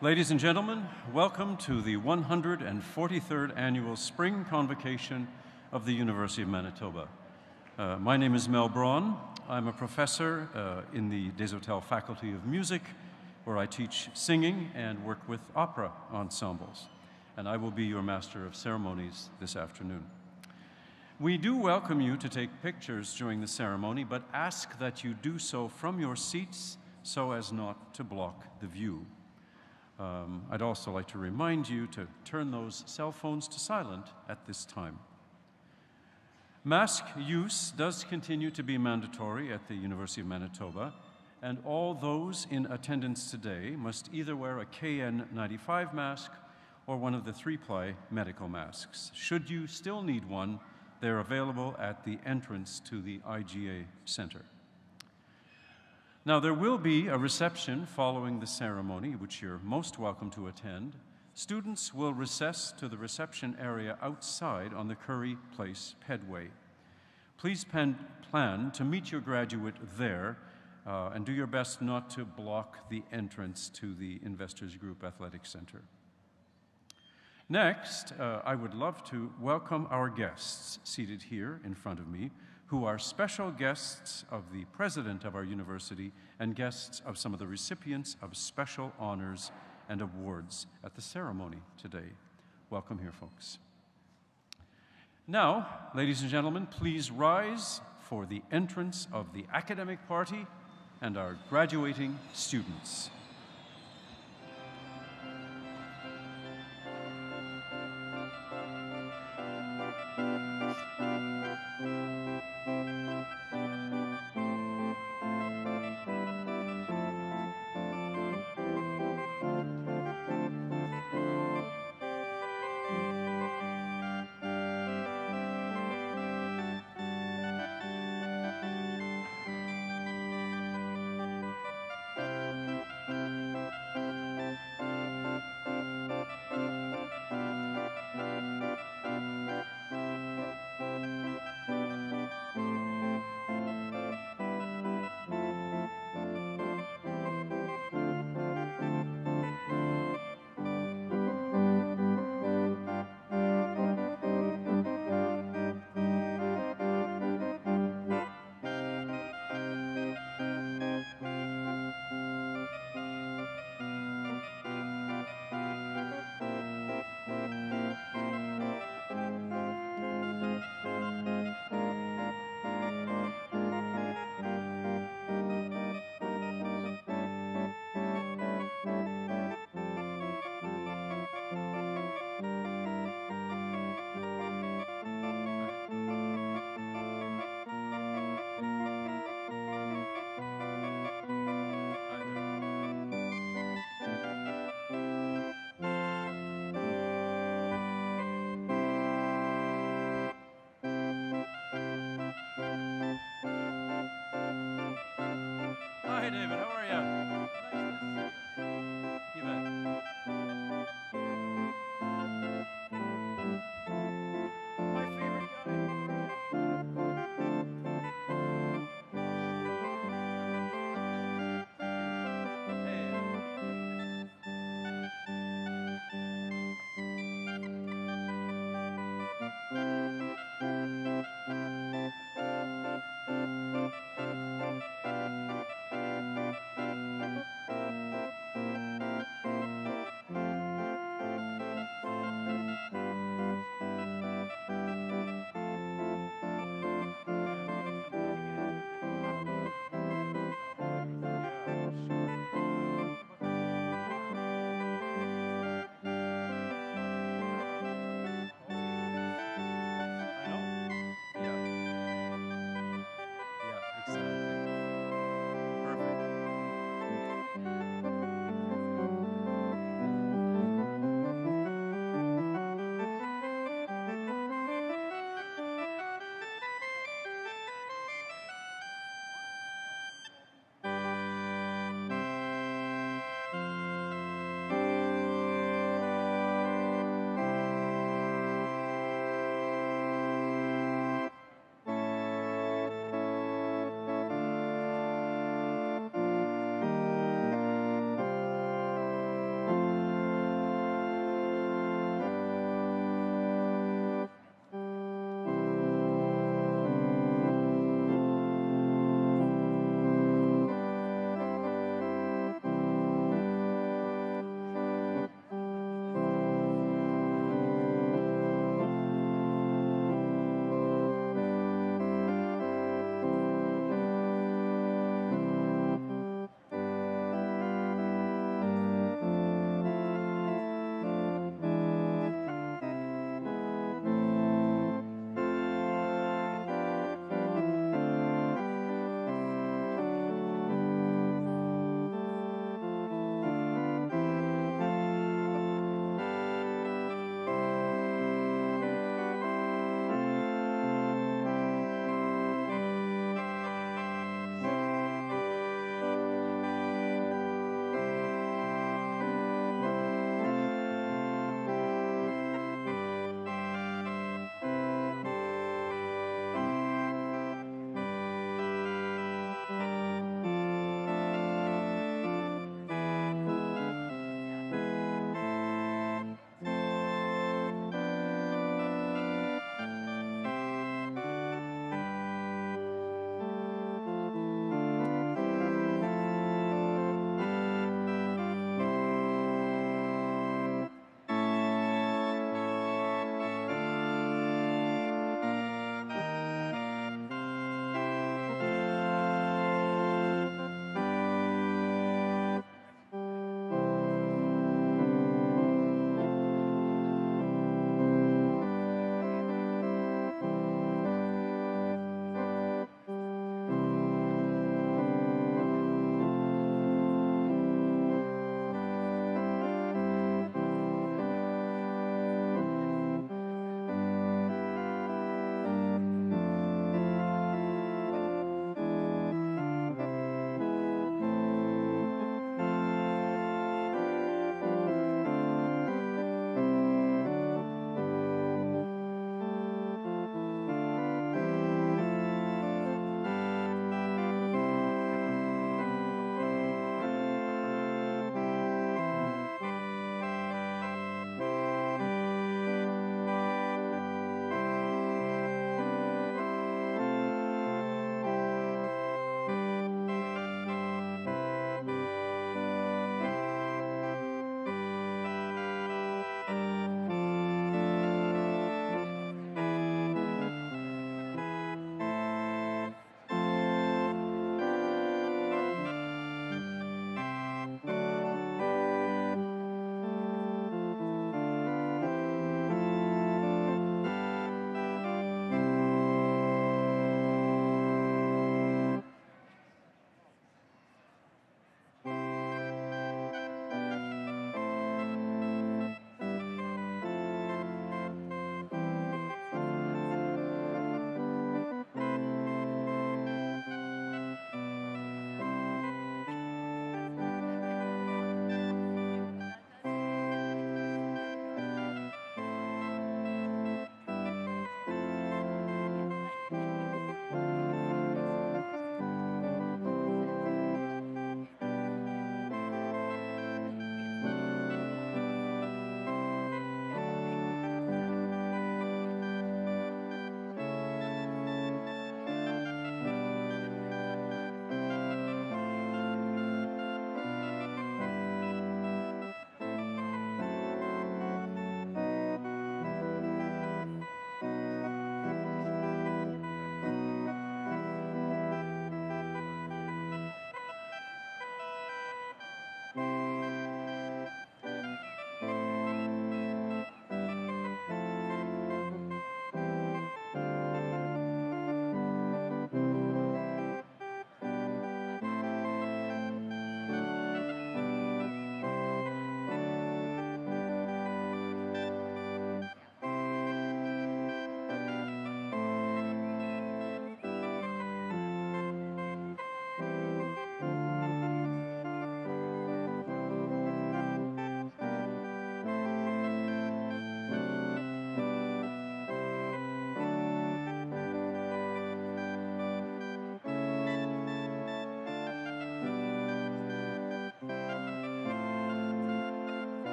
Ladies and gentlemen, welcome to the 143rd Annual Spring Convocation of the University of Manitoba. My name is Mel Braun. I'm a professor in the Des Hôtels Faculty of Music, where I teach singing and work with opera ensembles. And I will be your Master of Ceremonies this afternoon. We do welcome you to take pictures during the ceremony, but ask that you do so from your seats so as not to block the view. I'd also like to remind you to turn those cell phones to silent at this time. Mask use does continue to be mandatory at the University of Manitoba, and all those in attendance today must either wear a KN95 mask or one of the 3-ply medical masks. Should you still need one, they're available at the entrance to the IGA Center. Now, there will be a reception following the ceremony, which you're most welcome to attend. Students will recess to the reception area outside on the Curry Place Pedway. Please plan to meet your graduate there and do your best not to block the entrance to the Investors Group Athletic Center. Next, I would love to welcome our guests seated here in front of me, who are special guests of the president of our university and guests of some of the recipients of special honors and awards at the ceremony today. Welcome here, folks. Now, ladies and gentlemen, please rise for the entrance of the academic party and our graduating students. Hi, David. How are you? Nice to see you. You bet. My favorite guy.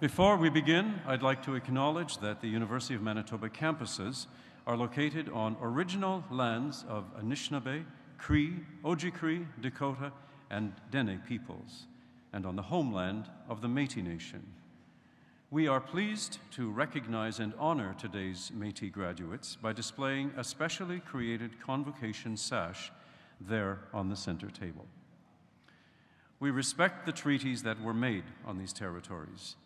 Before we begin, I'd like to acknowledge that the University of Manitoba campuses are located on original lands of Anishinaabe, Cree, Oji-Cree, Dakota, and Dene peoples, and on the homeland of the Métis Nation. We are pleased to recognize and honor today's Métis graduates by displaying a specially created Convocation sash there on the center table. We respect the treaties that were made on these territories.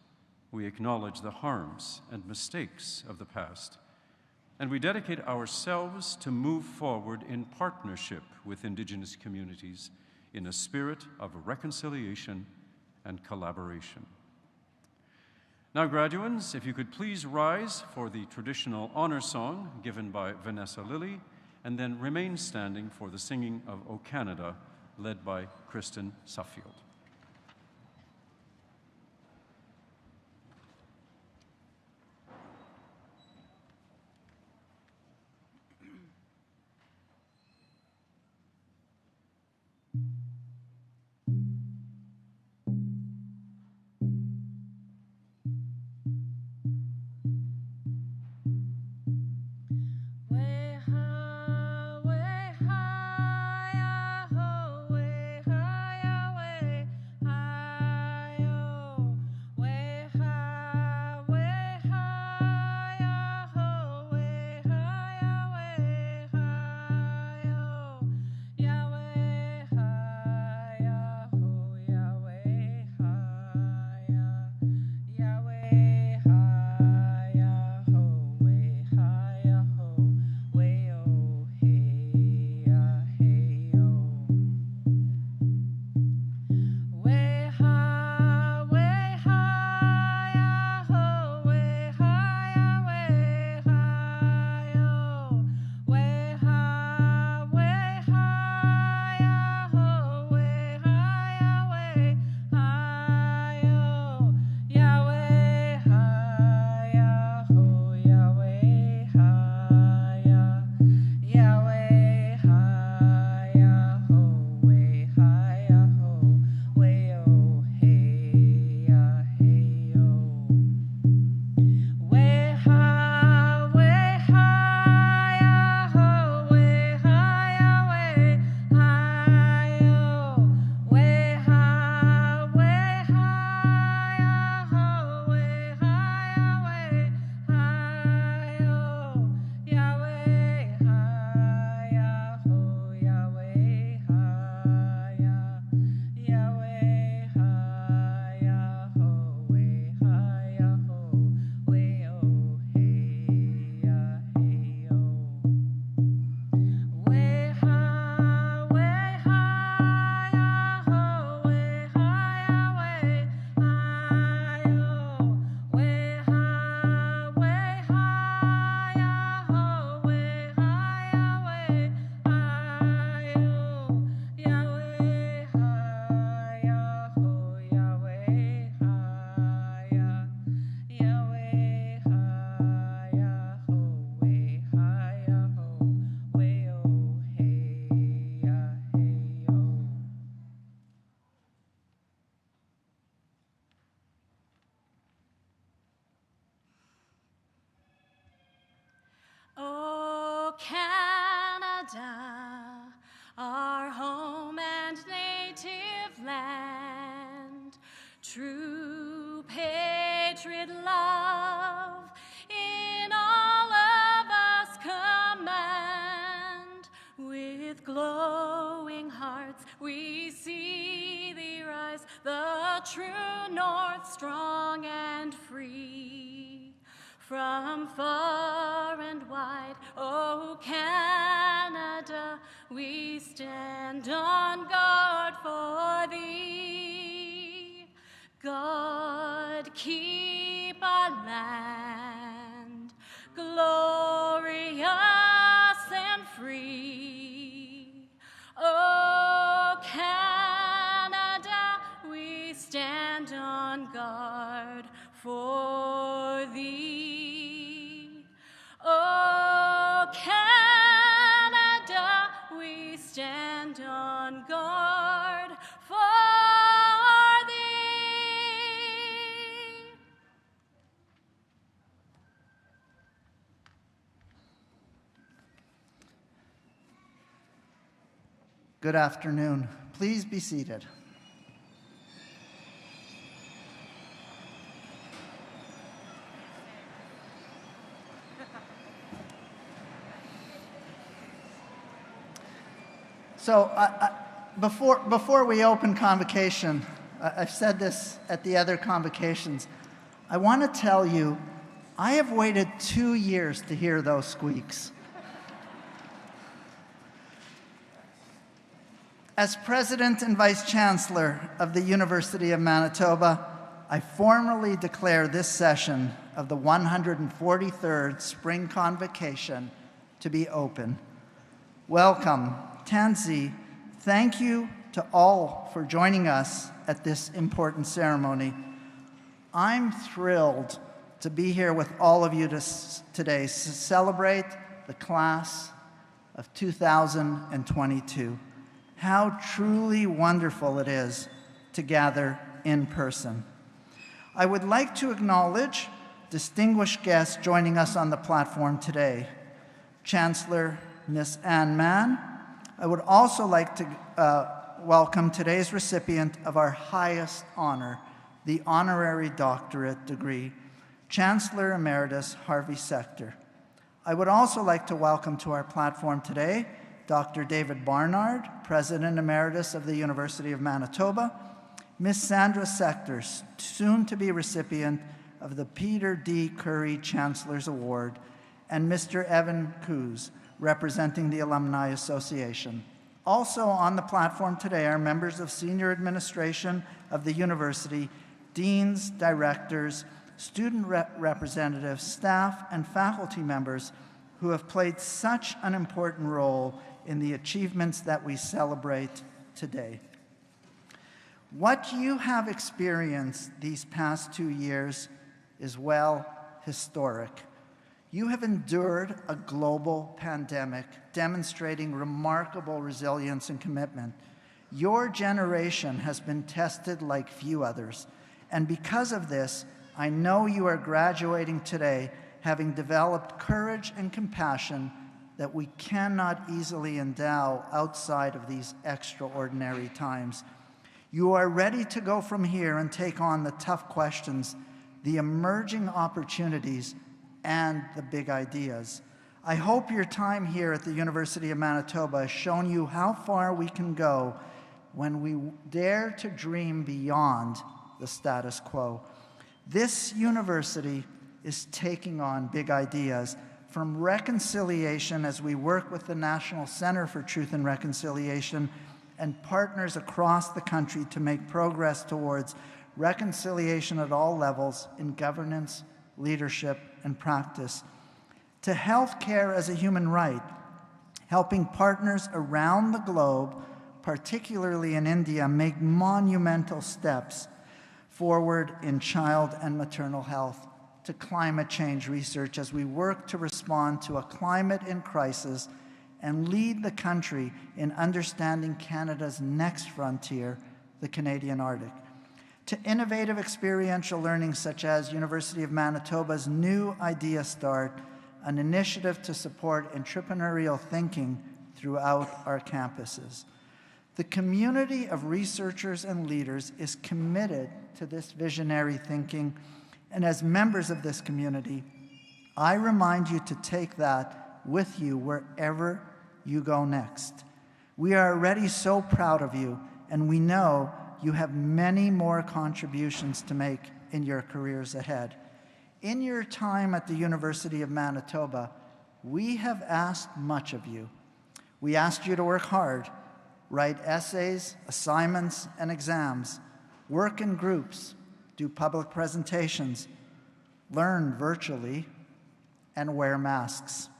We acknowledge the harms and mistakes of the past, and we dedicate ourselves to move forward in partnership with Indigenous communities in a spirit of reconciliation and collaboration. Now, graduates, if you could please rise for the traditional honor song given by Vanessa Lilly, and then remain standing for the singing of O Canada, led by Kristen Suffield. Canada, our home and native land, true patriot love in all of us command. With glowing hearts we see thee rise, the true north, strong and free. From far and wide, oh Canada, we stand on guard for thee. God keep our land glorious and free. Oh Canada, we stand on guard for thee. Oh, Canada, we stand on guard for thee. Good afternoon. Please be seated. So before we open Convocation, I've said this at the other convocations, I want to tell you, I have waited 2 years to hear those squeaks. As President and Vice Chancellor of the University of Manitoba, I formally declare this session of the 143rd Spring Convocation to be open. Welcome, Tansi. Thank you to all for joining us at this important ceremony. I'm thrilled to be here with all of you today to celebrate the class of 2022. How truly wonderful it is to gather in person. I would like to acknowledge distinguished guests joining us on the platform today. Chancellor Ms. Anne Mann. I would also like to welcome today's recipient of our highest honor, the Honorary Doctorate degree, Chancellor Emeritus Harvey Secter. I would also like to welcome to our platform today Dr. David Barnard, President Emeritus of the University of Manitoba, Ms. Sandra Secter, soon-to-be recipient of the Peter D. Curry Chancellor's Award, and Mr. Evan Coos, representing the Alumni Association. Also on the platform today are members of senior administration of the university, deans, directors, student representatives, staff, and faculty members who have played such an important role in the achievements that we celebrate today. What you have experienced these past 2 years is, well, historic. You have endured a global pandemic, demonstrating remarkable resilience and commitment. Your generation has been tested like few others, and because of this, I know you are graduating today having developed courage and compassion that we cannot easily endow outside of these extraordinary times. You are ready to go from here and take on the tough questions, the emerging opportunities, and the big ideas. I hope your time here at the University of Manitoba has shown you how far we can go when we dare to dream beyond the status quo. This university is taking on big ideas, from reconciliation as we work with the National Center for Truth and Reconciliation and partners across the country to make progress towards reconciliation at all levels in governance, leadership, and practice, to healthcare as a human right, helping partners around the globe, particularly in India, make monumental steps forward in child and maternal health, to climate change research as we work to respond to a climate in crisis and lead the country in understanding Canada's next frontier, the Canadian Arctic, to innovative experiential learning such as University of Manitoba's new Idea Start, an initiative to support entrepreneurial thinking throughout our campuses. The community of researchers and leaders is committed to this visionary thinking, and as members of this community, I remind you to take that with you wherever you go next. We are already so proud of you, and we know you have many more contributions to make in your careers ahead. In your time at the University of Manitoba, we have asked much of you. We asked you to work hard, write essays, assignments, and exams, work in groups, do public presentations, learn virtually, and wear masks.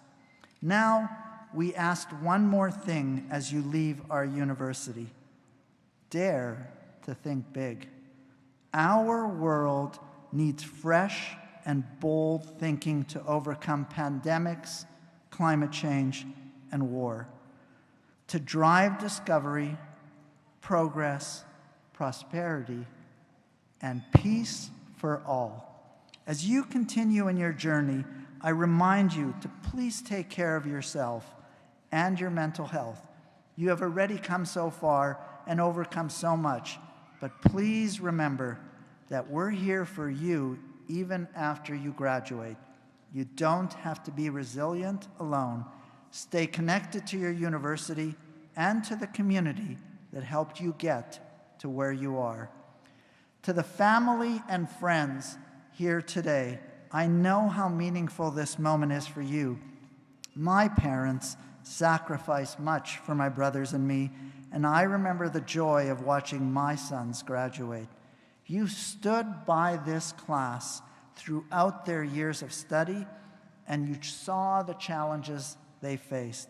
Now, we asked one more thing as you leave our university. Dare to think big. Our world needs fresh and bold thinking to overcome pandemics, climate change, and war, to drive discovery, progress, prosperity, and peace for all. As you continue in your journey, I remind you to please take care of yourself and your mental health. You have already come so far and overcome so much, but please remember that we're here for you even after you graduate. You don't have to be resilient alone. Stay connected to your university and to the community that helped you get to where you are. To the family and friends here today, I know how meaningful this moment is for you. My parents sacrificed much for my brothers and me, and I remember the joy of watching my sons graduate. You stood by this class throughout their years of study, and you saw the challenges they faced.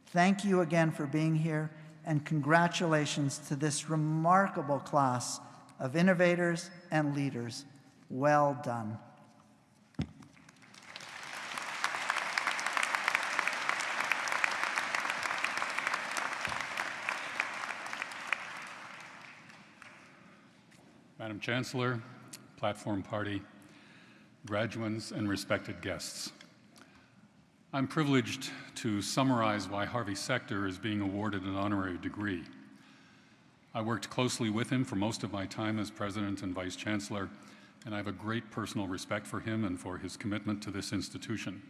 Thank you again for being here, and congratulations to this remarkable class of innovators and leaders. Well done. Madam Chancellor, Platform Party, graduands, and respected guests. I'm privileged to summarize why Harvey Secter is being awarded an honorary degree. I worked closely with him for most of my time as President and Vice Chancellor, and I have a great personal respect for him and for his commitment to this institution.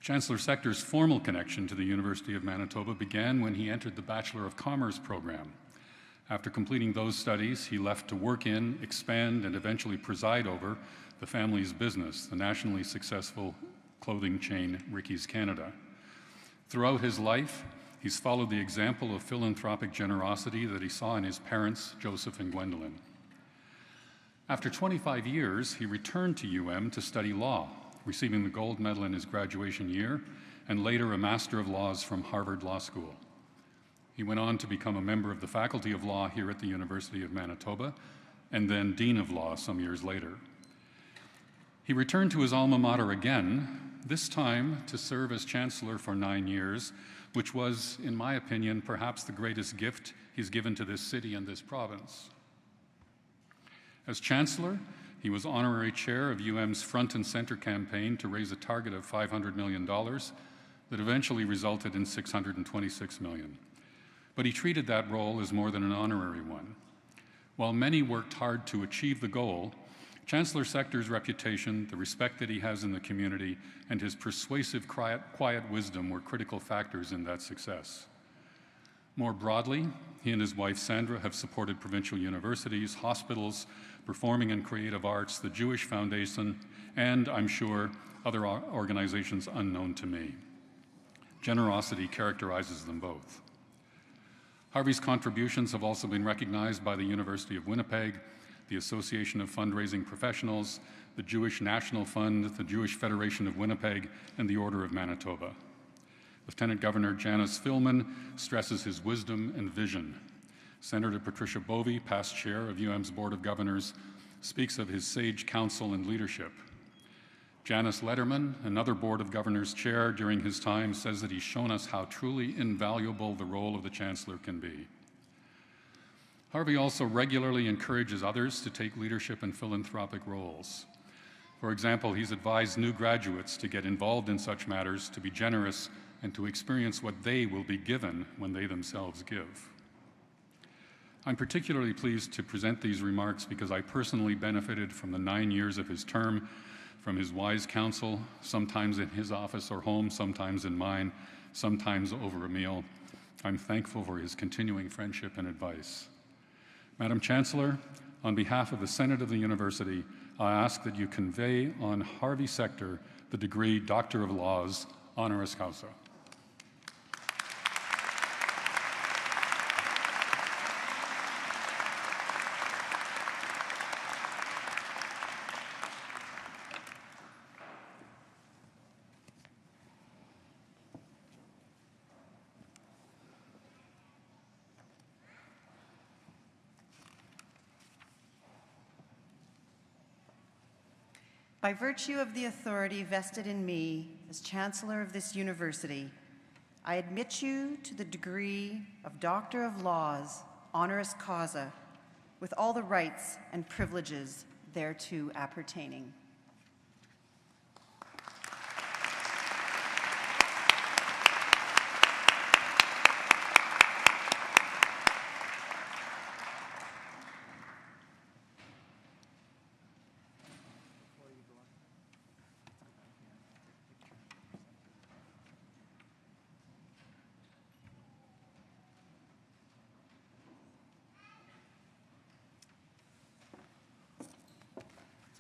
Chancellor Secter's formal connection to the University of Manitoba began when he entered the Bachelor of Commerce program. After completing those studies, he left to work in, expand, and eventually preside over the family's business, the nationally successful clothing chain Ricky's Canada. Throughout his life, he's followed the example of philanthropic generosity that he saw in his parents, Joseph and Gwendolyn. After 25 years, he returned to UM to study law, receiving the gold medal in his graduation year, and later a Master of Laws from Harvard Law School. He went on to become a member of the Faculty of Law here at the University of Manitoba, and then Dean of Law some years later. He returned to his alma mater again, this time to serve as Chancellor for 9 years, which was, in my opinion, perhaps the greatest gift he's given to this city and this province. As Chancellor, he was Honorary Chair of UM's Front and Center campaign to raise a target of $500 million that eventually resulted in $626 million. But he treated that role as more than an honorary one. While many worked hard to achieve the goal, Chancellor Secter's reputation, the respect that he has in the community, and his persuasive, quiet wisdom were critical factors in that success. More broadly, he and his wife Sandra have supported provincial universities, hospitals, performing and creative arts, the Jewish Foundation, and, I'm sure, other organizations unknown to me. Generosity characterizes them both. Harvey's contributions have also been recognized by the University of Winnipeg, the Association of Fundraising Professionals, the Jewish National Fund, the Jewish Federation of Winnipeg, and the Order of Manitoba. Lieutenant Governor Janice Philman stresses his wisdom and vision. Senator Patricia Bovey, past chair of UM's Board of Governors, speaks of his sage counsel and leadership. Janice Letterman, another Board of Governors chair during his time, says that he's shown us how truly invaluable the role of the Chancellor can be. Harvey also regularly encourages others to take leadership in philanthropic roles. For example, he's advised new graduates to get involved in such matters, to be generous, and to experience what they will be given when they themselves give. I'm particularly pleased to present these remarks because I personally benefited from the 9 years of his term, from his wise counsel, sometimes in his office or home, sometimes in mine, sometimes over a meal. I'm thankful for his continuing friendship and advice. Madam Chancellor, on behalf of the Senate of the University, I ask that you convey on Harvey Secter the degree Doctor of Laws, honoris causa. By virtue of the authority vested in me as Chancellor of this university, I admit you to the degree of Doctor of Laws, honoris causa, with all the rights and privileges thereto appertaining.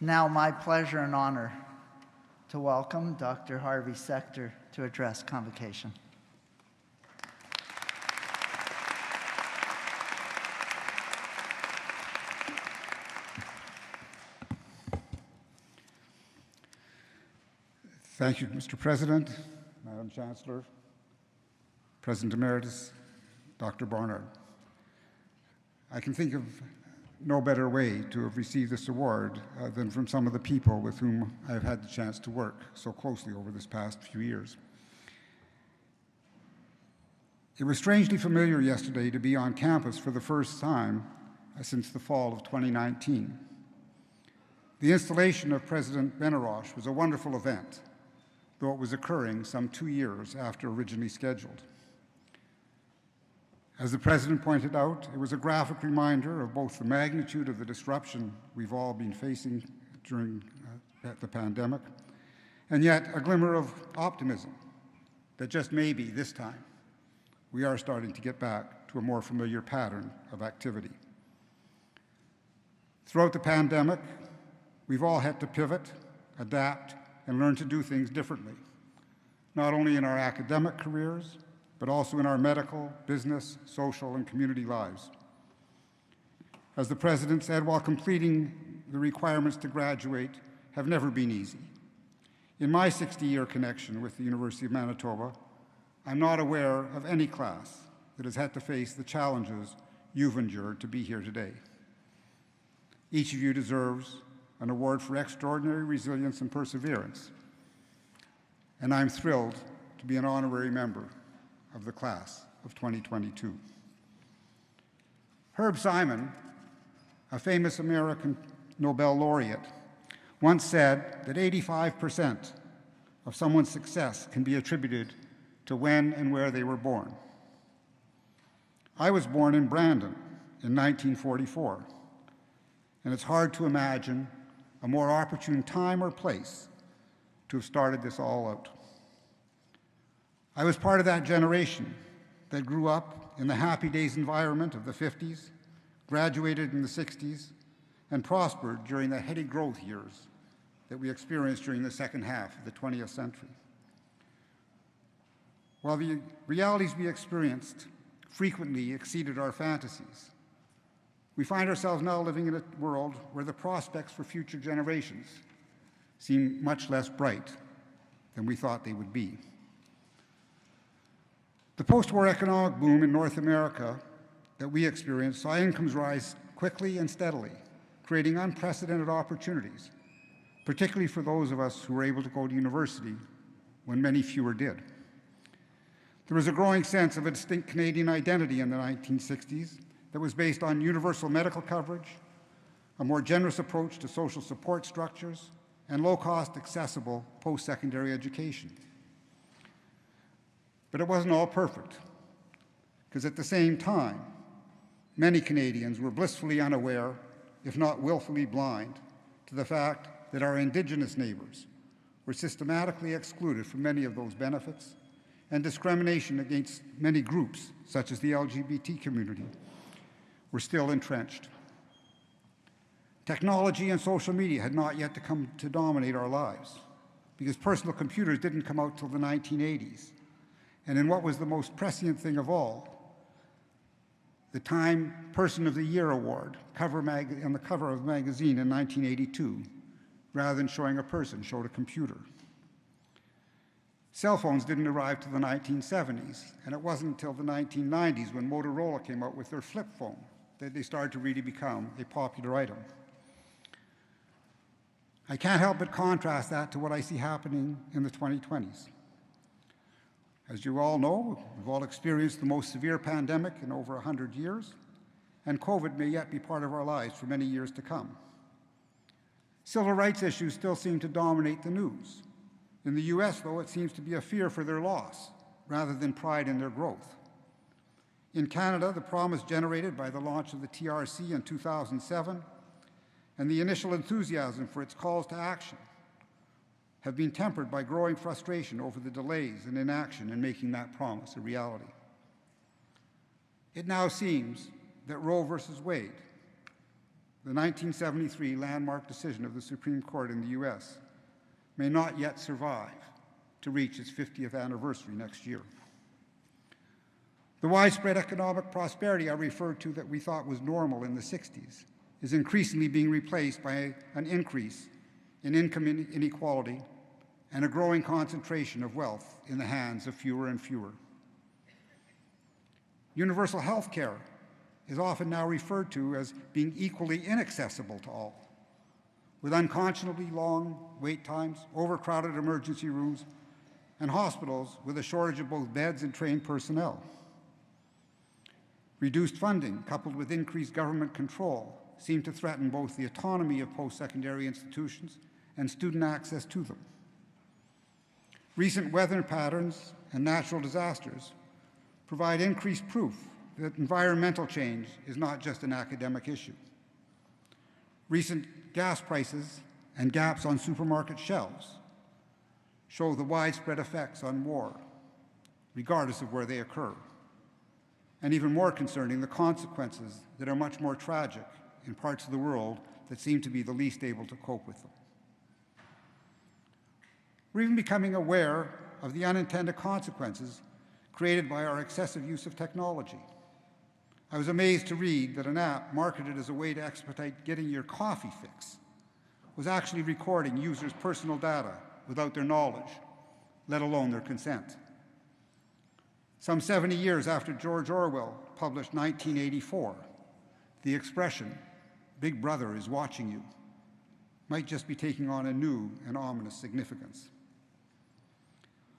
Now my pleasure and honor to welcome Dr. Harvey Secter to address Convocation. Thank you, Mr. President, Madam Chancellor, President Emeritus, Dr. Barnard. I can think of no better way to have received this award than from some of the people with whom I've had the chance to work so closely over this past few years. It was strangely familiar yesterday to be on campus for the first time since the fall of 2019. The installation of President Benarosh was a wonderful event, though it was occurring some 2 years after originally scheduled. As the President pointed out, it was a graphic reminder of both the magnitude of the disruption we've all been facing during the pandemic, and yet a glimmer of optimism that just maybe this time we are starting to get back to a more familiar pattern of activity. Throughout the pandemic, we've all had to pivot, adapt, and learn to do things differently, not only in our academic careers, but also in our medical, business, social, and community lives. As the President said, while completing the requirements to graduate have never been easy, in my 60-year connection with the University of Manitoba, I'm not aware of any class that has had to face the challenges you've endured to be here today. Each of you deserves an award for extraordinary resilience and perseverance, and I'm thrilled to be an honorary member of the class of 2022. Herb Simon, a famous American Nobel laureate, once said that 85% of someone's success can be attributed to when and where they were born. I was born in Brandon in 1944, and it's hard to imagine a more opportune time or place to have started this all out. I was part of that generation that grew up in the happy days environment of the 50s, graduated in the 60s, and prospered during the heady growth years that we experienced during the second half of the 20th century. While the realities we experienced frequently exceeded our fantasies, we find ourselves now living in a world where the prospects for future generations seem much less bright than we thought they would be. The post-war economic boom in North America that we experienced saw incomes rise quickly and steadily, creating unprecedented opportunities, particularly for those of us who were able to go to university when many fewer did. There was a growing sense of a distinct Canadian identity in the 1960s that was based on universal medical coverage, a more generous approach to social support structures, and low-cost, accessible post-secondary education. But it wasn't all perfect, because at the same time, many Canadians were blissfully unaware, if not willfully blind, to the fact that our Indigenous neighbours were systematically excluded from many of those benefits, and discrimination against many groups, such as the LGBT community, were still entrenched. Technology and social media had not yet come to dominate our lives, because personal computers didn't come out till the 1980s. And in what was the most prescient thing of all, the Time Person of the Year Award on the cover of the magazine in 1982, rather than showing a person, showed a computer. Cell phones didn't arrive till the 1970s, and it wasn't until the 1990s when Motorola came out with their flip phone that they started to really become a popular item. I can't help but contrast that to what I see happening in the 2020s. As you all know, we've all experienced the most severe pandemic in over 100 years, and COVID may yet be part of our lives for many years to come. Civil rights issues still seem to dominate the news. In the US, though, it seems to be a fear for their loss rather than pride in their growth. In Canada, the promise generated by the launch of the TRC in 2007 and the initial enthusiasm for its calls to action have been tempered by growing frustration over the delays and inaction in making that promise a reality. It now seems that Roe versus Wade, the 1973 landmark decision of the Supreme Court in the US, may not yet survive to reach its 50th anniversary next year. The widespread economic prosperity I referred to that we thought was normal in the 60s is increasingly being replaced by an increase in income inequality and a growing concentration of wealth in the hands of fewer and fewer. Universal health care is often now referred to as being equally inaccessible to all, with unconscionably long wait times, overcrowded emergency rooms, and hospitals with a shortage of both beds and trained personnel. Reduced funding, coupled with increased government control, seem to threaten both the autonomy of post-secondary institutions and student access to them. Recent weather patterns and natural disasters provide increased proof that environmental change is not just an academic issue. Recent gas prices and gaps on supermarket shelves show the widespread effects on war, regardless of where they occur. And even more concerning, the consequences that are much more tragic in parts of the world that seem to be the least able to cope with them. We're even becoming aware of the unintended consequences created by our excessive use of technology. I was amazed to read that an app marketed as a way to expedite getting your coffee fix was actually recording users' personal data without their knowledge, let alone their consent. Some 70 years after George Orwell published 1984, the expression, "Big Brother is watching you," might just be taking on a new and ominous significance.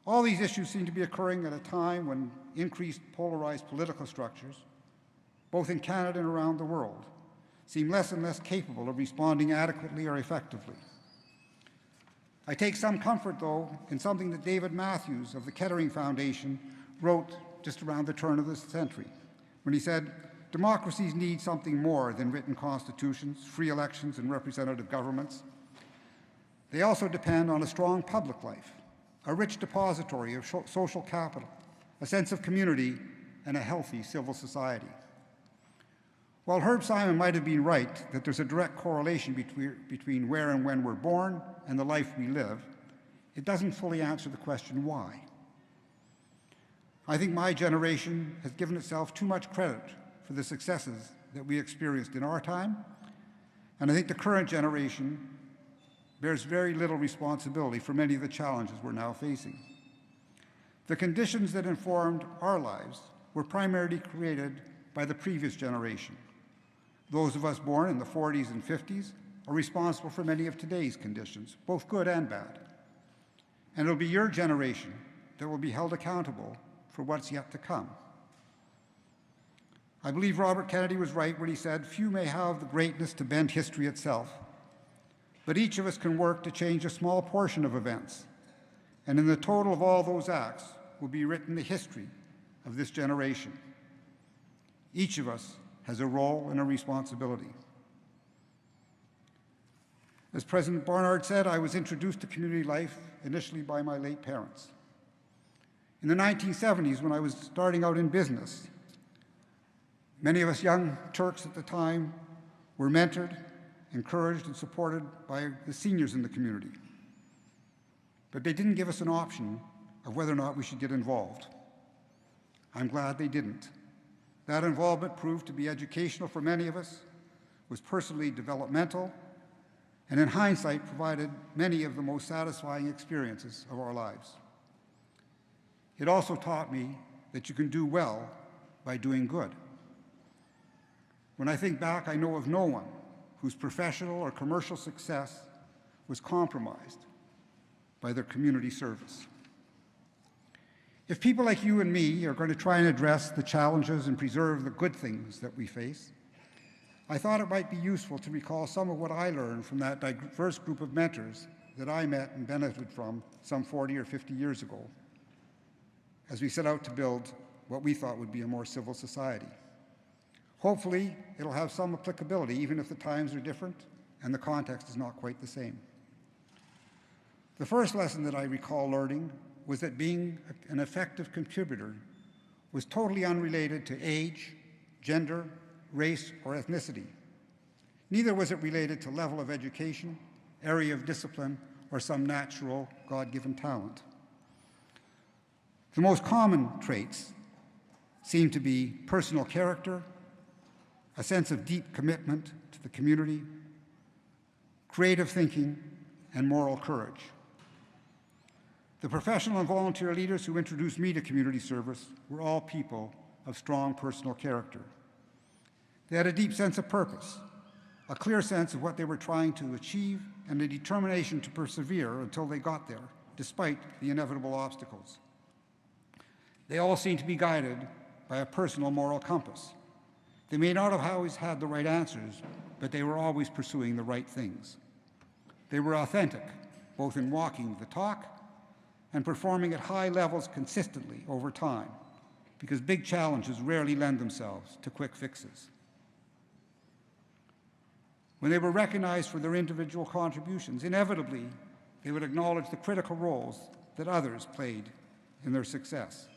All these issues seem to be occurring at a time when increased polarized political structures, both in Canada and around the world, seem less and less capable of responding adequately or effectively. I take some comfort, though, in something that David Matthews of the Kettering Foundation wrote just around the turn of the century, when he said, "Democracies need something more than written constitutions, free elections, and representative governments. They also depend on a strong public life, a rich depository of social capital, a sense of community, and a healthy civil society." While Herb Simon might have been right that there's a direct correlation between where and when we're born and the life we live, it doesn't fully answer the question why. I think my generation has given itself too much credit for the successes that we experienced in our time, and I think the current generation bears very little responsibility for many of the challenges we're now facing. The conditions that informed our lives were primarily created by the previous generation. Those of us born in the 40s and 50s are responsible for many of today's conditions, both good and bad. And it'll be your generation that will be held accountable for what's yet to come. I believe Robert Kennedy was right when he said, "Few may have the greatness to bend history itself, but each of us can work to change a small portion of events. And in the total of all those acts will be written the history of this generation." Each of us has a role and a responsibility. As President Barnard said, I was introduced to community life initially by my late parents. In the 1970s, when I was starting out in business, many of us young Turks at the time were mentored, encouraged, and supported by the seniors in the community. But they didn't give us an option of whether or not we should get involved. I'm glad they didn't. That involvement proved to be educational for many of us, was personally developmental, and in hindsight provided many of the most satisfying experiences of our lives. It also taught me that you can do well by doing good. When I think back, I know of no one whose professional or commercial success was compromised by their community service. If people like you and me are going to try and address the challenges and preserve the good things that we face, I thought it might be useful to recall some of what I learned from that diverse group of mentors that I met and benefited from some 40 or 50 years ago, as we set out to build what we thought would be a more civil society. Hopefully, it'll have some applicability, even if the times are different and the context is not quite the same. The first lesson that I recall learning was that being an effective contributor was totally unrelated to age, gender, race, or ethnicity. Neither was it related to level of education, area of discipline, or some natural God-given talent. The most common traits seem to be personal character, a sense of deep commitment to the community, creative thinking, and moral courage. The professional and volunteer leaders who introduced me to community service were all people of strong personal character. They had a deep sense of purpose, a clear sense of what they were trying to achieve, and a determination to persevere until they got there, despite the inevitable obstacles. They all seemed to be guided by a personal moral compass. They may not have always had the right answers, but they were always pursuing the right things. They were authentic, both in walking the talk and performing at high levels consistently over time, because big challenges rarely lend themselves to quick fixes. When they were recognized for their individual contributions, inevitably, they would acknowledge the critical roles that others played in their success,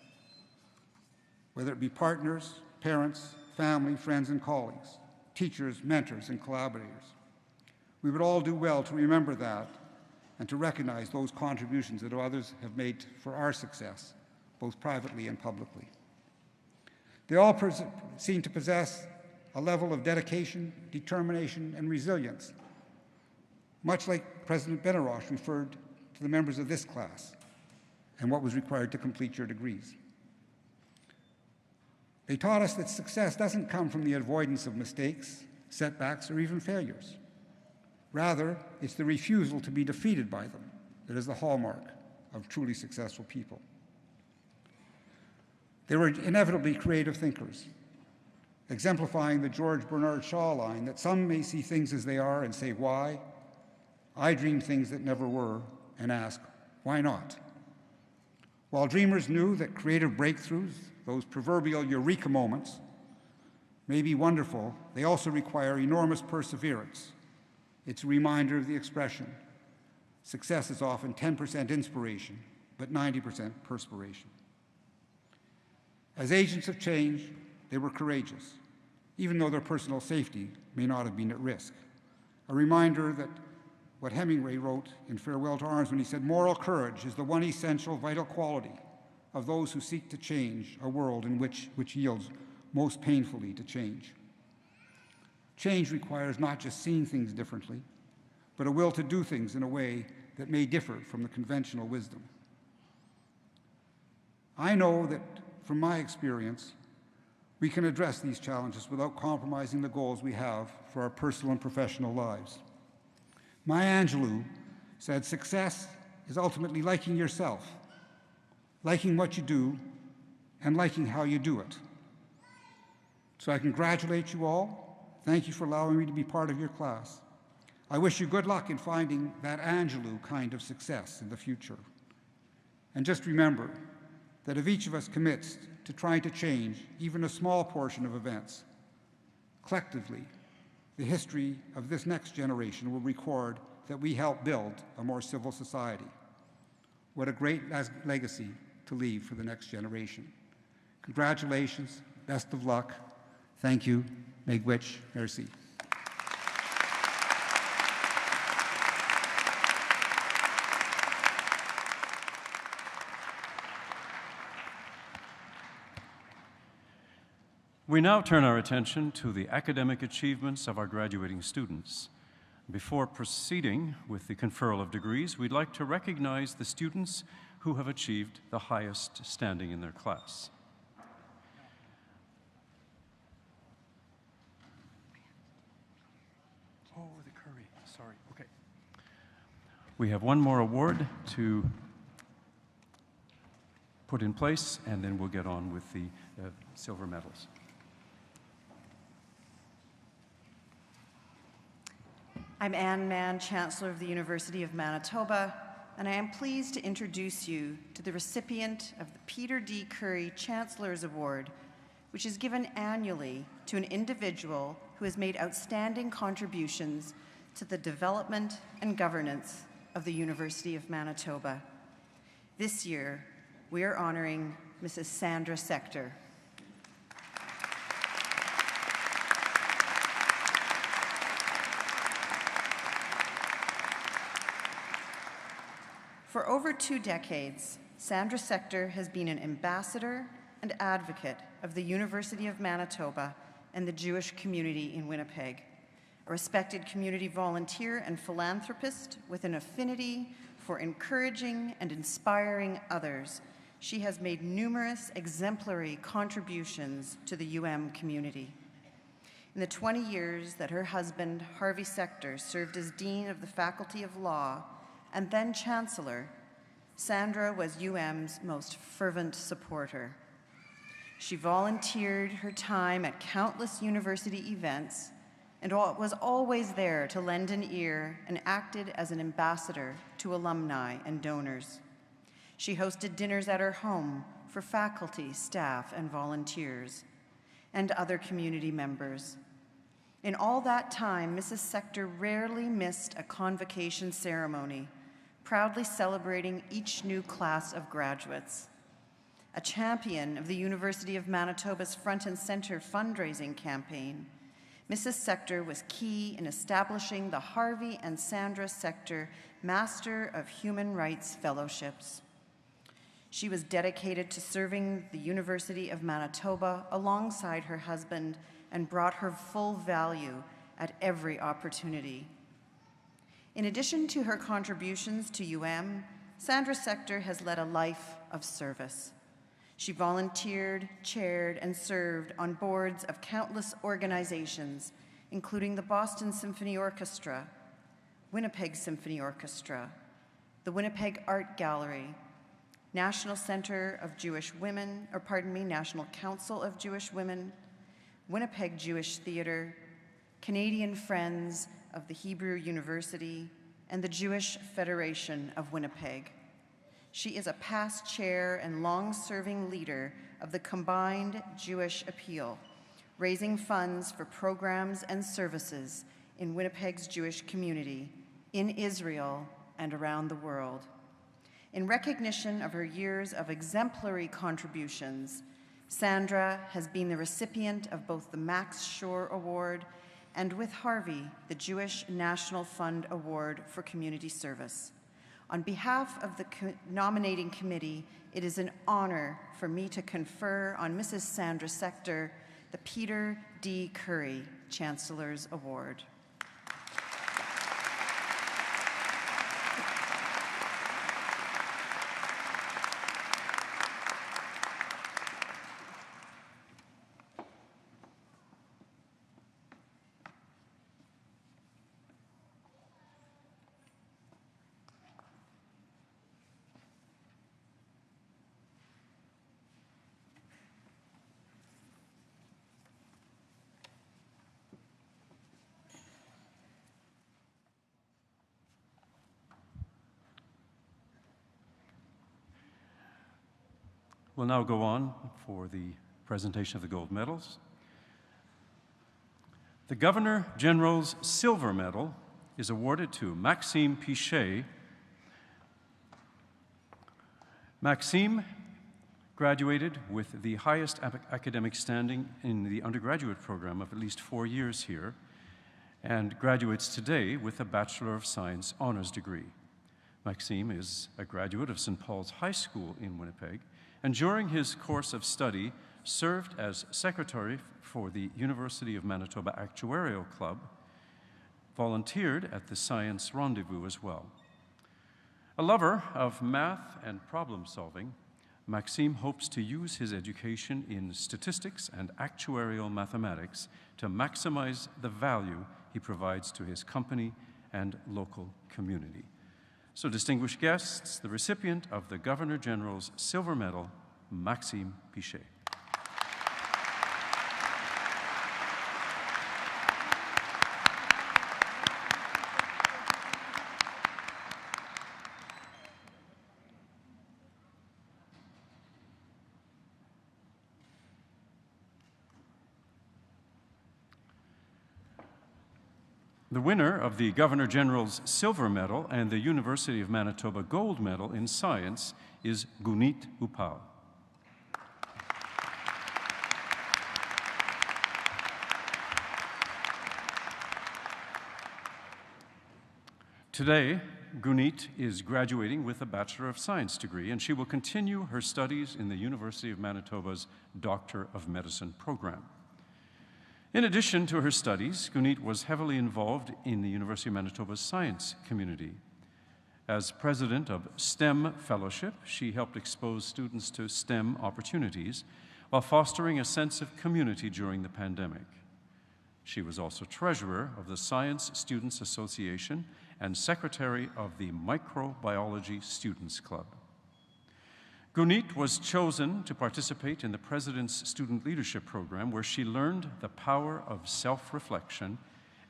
whether it be partners, parents, family, friends, and colleagues, teachers, mentors, and collaborators. We would all do well to remember that and to recognize those contributions that others have made for our success, both privately and publicly. They all seem to possess a level of dedication, determination, and resilience, much like President Benarosh referred to the members of this class and what was required to complete your degrees. They taught us that success doesn't come from the avoidance of mistakes, setbacks, or even failures. Rather, it's the refusal to be defeated by them that is the hallmark of truly successful people. They were inevitably creative thinkers, exemplifying the George Bernard Shaw line that some may see things as they are and say, why? I dream things that never were and ask, why not? While dreamers knew that creative breakthroughs, those proverbial eureka moments, may be wonderful, they also require enormous perseverance. It's a reminder of the expression, success is often 10% inspiration, but 90% perspiration. As agents of change, they were courageous, even though their personal safety may not have been at risk. A reminder that what Hemingway wrote in Farewell to Arms when he said, moral courage is the one essential vital quality of those who seek to change a world in which yields most painfully to change. Change requires not just seeing things differently, but a will to do things in a way that may differ from the conventional wisdom. I know that from my experience, we can address these challenges without compromising the goals we have for our personal and professional lives. Maya Angelou said, success is ultimately liking yourself, liking what you do, and liking how you do it. So I congratulate you all. Thank you for allowing me to be part of your class. I wish you good luck in finding that Angelou kind of success in the future. And just remember that if each of us commits to trying to change even a small portion of events, collectively, the history of this next generation will record that we helped build a more civil society. What a great legacy to leave for the next generation. Congratulations, best of luck, thank you, Megwich, merci. We now turn our attention to the academic achievements of our graduating students. Before proceeding with the conferral of degrees, we'd like to recognize the students who have achieved the highest standing in their class. Oh, the curry, sorry, okay. We have one more award to put in place, and then we'll get on with the silver medals. I'm Anne Mann, Chancellor of the University of Manitoba, and I am pleased to introduce you to the recipient of the Peter D. Curry Chancellor's Award, which is given annually to an individual who has made outstanding contributions to the development and governance of the University of Manitoba. This year, we are honoring Mrs. Sandra Secter. For over 2 decades, Sandra Secter has been an ambassador and advocate of the University of Manitoba and the Jewish community in Winnipeg, a respected community volunteer and philanthropist with an affinity for encouraging and inspiring others. She has made numerous exemplary contributions to the UM community. In the 20 years that her husband, Harvey Secter, served as Dean of the Faculty of Law and then Chancellor, Sandra was UM's most fervent supporter. She volunteered her time at countless university events and was always there to lend an ear and acted as an ambassador to alumni and donors. She hosted dinners at her home for faculty, staff, and volunteers, and other community members. In all that time, Mrs. Secter rarely missed a convocation ceremony, proudly celebrating each new class of graduates. A champion of the University of Manitoba's Front and Center fundraising campaign, Mrs. Secter was key in establishing the Harvey and Sandra Secter Master of Human Rights Fellowships. She was dedicated to serving the University of Manitoba alongside her husband and brought her full value at every opportunity. In addition to her contributions to UM, Sandra Secter has led a life of service. She volunteered, chaired, and served on boards of countless organizations, including the Boston Symphony Orchestra, Winnipeg Symphony Orchestra, the Winnipeg Art Gallery, National Center of Jewish Women, National Council of Jewish Women, Winnipeg Jewish Theatre, Canadian Friends of the Hebrew University, and the Jewish Federation of Winnipeg. She is a past chair and long-serving leader of the Combined Jewish Appeal, raising funds for programs and services in Winnipeg's Jewish community, in Israel, and around the world. In recognition of her years of exemplary contributions, Sandra has been the recipient of both the Max Shore Award and, with Harvey, the Jewish National Fund Award for Community Service. On behalf of the nominating committee, it is an honor for me to confer on Mrs. Sandra Secter the Peter D. Curry Chancellor's Award. We'll now go on for the presentation of the gold medals. The Governor General's Silver Medal is awarded to Maxime Pichet. Maxime graduated with the highest academic standing in the undergraduate program of at least 4 years here, and graduates today with a Bachelor of Science honors degree. Maxime is a graduate of St. Paul's High School in Winnipeg, and during his course of study served as secretary for the University of Manitoba Actuarial Club, volunteered at the Science Rendezvous as well. A lover of math and problem solving, Maxime hopes to use his education in statistics and actuarial mathematics to maximize the value he provides to his company and local community. So, distinguished guests, the recipient of the Governor General's Silver Medal, Maxime Pichet. The winner of the Governor General's Silver Medal and the University of Manitoba Gold Medal in Science is Gunit Upal. Today, Gunit is graduating with a Bachelor of Science degree, and she will continue her studies in the University of Manitoba's Doctor of Medicine program. In addition to her studies, Gunit was heavily involved in the University of Manitoba's science community. As president of STEM Fellowship, she helped expose students to STEM opportunities while fostering a sense of community during the pandemic. She was also treasurer of the Science Students Association and secretary of the Microbiology Students Club. Gunit was chosen to participate in the President's Student Leadership Program, where she learned the power of self-reflection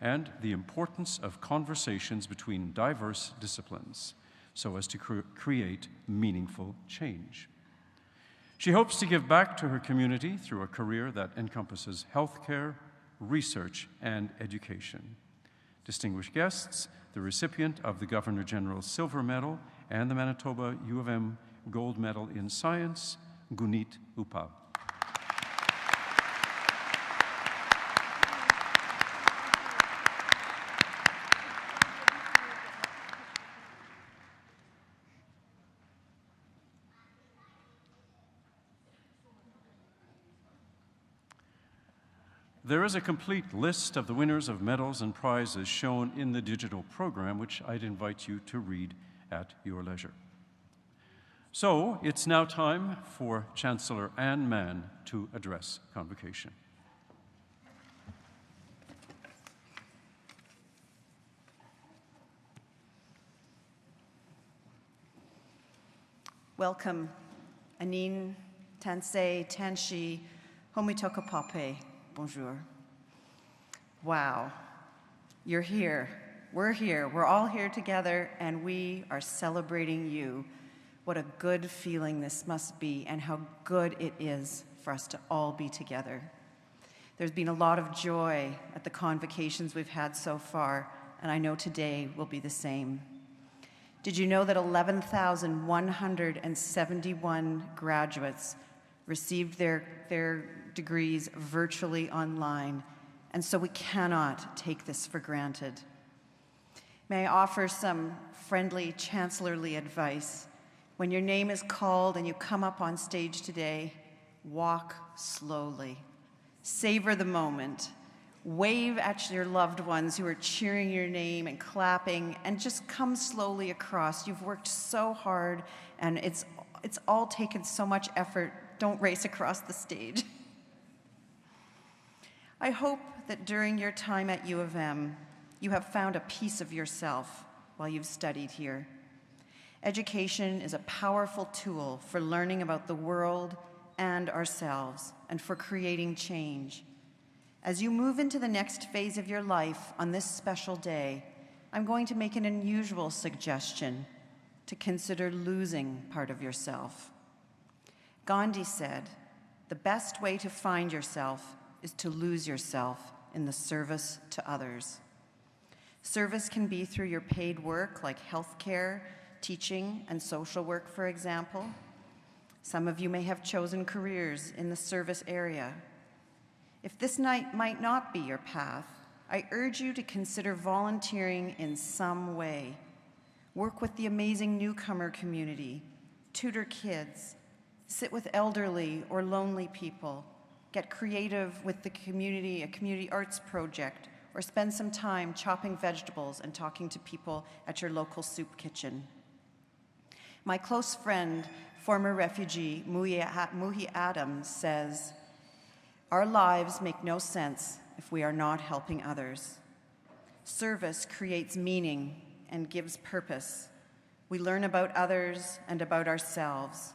and the importance of conversations between diverse disciplines so as to create meaningful change. She hopes to give back to her community through a career that encompasses healthcare, research, and education. Distinguished guests, the recipient of the Governor General's Silver Medal and the Manitoba U of M Gold Medal in Science, Gunit Upal. There is a complete list of the winners of medals and prizes shown in the digital program, which I'd invite you to read at your leisure. So it's now time for Chancellor Anne Mann to address Convocation. Welcome, Anin, Tansei, Tanshi, Homitoka Pape. Bonjour. Wow, you're here. We're here. We're all here together, and we are celebrating you. What a good feeling this must be, and how good it is for us to all be together. There's been a lot of joy at the convocations we've had so far, and I know today will be the same. Did you know that 11,171 graduates received their degrees virtually online, and so we cannot take this for granted. May I offer some friendly, chancellorly advice? When your name is called and you come up on stage today, walk slowly. Savor the moment. Wave at your loved ones who are cheering your name and clapping, and just come slowly across. You've worked so hard, and it's all taken so much effort. Don't race across the stage. I hope that during your time at U of M, you have found a piece of yourself while you've studied here. Education is a powerful tool for learning about the world and ourselves, and for creating change. As you move into the next phase of your life on this special day, I'm going to make an unusual suggestion to consider losing part of yourself. Gandhi said, "The best way to find yourself is to lose yourself in the service to others." Service can be through your paid work, like healthcare, teaching, and social work, for example. Some of you may have chosen careers in the service area. If this might not be your path, I urge you to consider volunteering in some way. Work with the amazing newcomer community, tutor kids, sit with elderly or lonely people, get creative with the community, a community arts project, or spend some time chopping vegetables and talking to people at your local soup kitchen. My close friend, former refugee Muhi Adams, says, "Our lives make no sense if we are not helping others. Service creates meaning and gives purpose. We learn about others and about ourselves.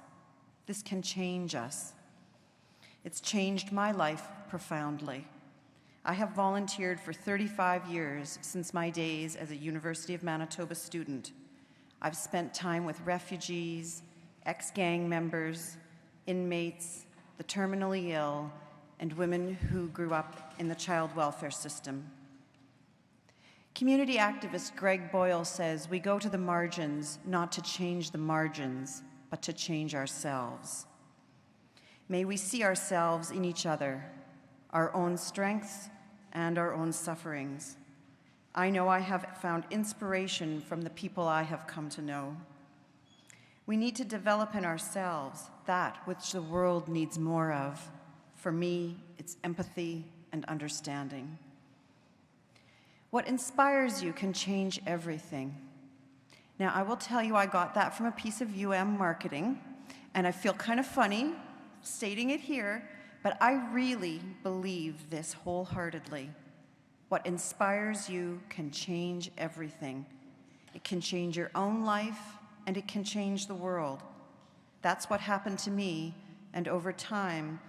This can change us." It's changed my life profoundly. I have volunteered for 35 years since my days as a University of Manitoba student. I've spent time with refugees, ex-gang members, inmates, the terminally ill, and women who grew up in the child welfare system. Community activist Greg Boyle says, "We go to the margins not to change the margins, but to change ourselves." May we see ourselves in each other, our own strengths and our own sufferings. I know I have found inspiration from the people I have come to know. We need to develop in ourselves that which the world needs more of. For me, it's empathy and understanding. What inspires you can change everything. Now, I will tell you I got that from a piece of marketing, and I feel kind of funny stating it here, but I really believe this wholeheartedly. What inspires you can change everything. It can change your own life, and it can change the world. That's what happened to me, and over time,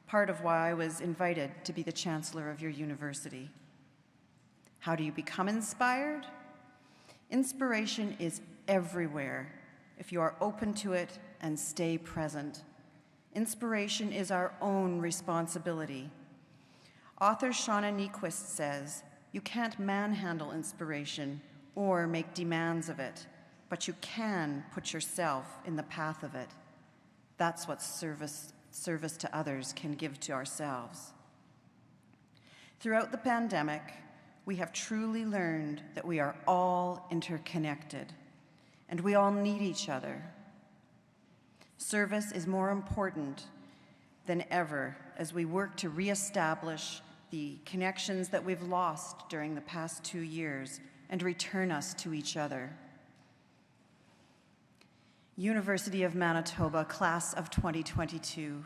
part of why I was invited to be the Chancellor of your university. How do you become inspired? Inspiration is everywhere if you are open to it and stay present. Inspiration is our own responsibility. Author Shauna Nyquist says, "You can't manhandle inspiration or make demands of it, but you can put yourself in the path of it." That's what service to others can give to ourselves. Throughout the pandemic, we have truly learned that we are all interconnected, and we all need each other. Service is more important than ever as we work to reestablish the connections that we've lost during the past 2 years and return us to each other. University of Manitoba, class of 2022.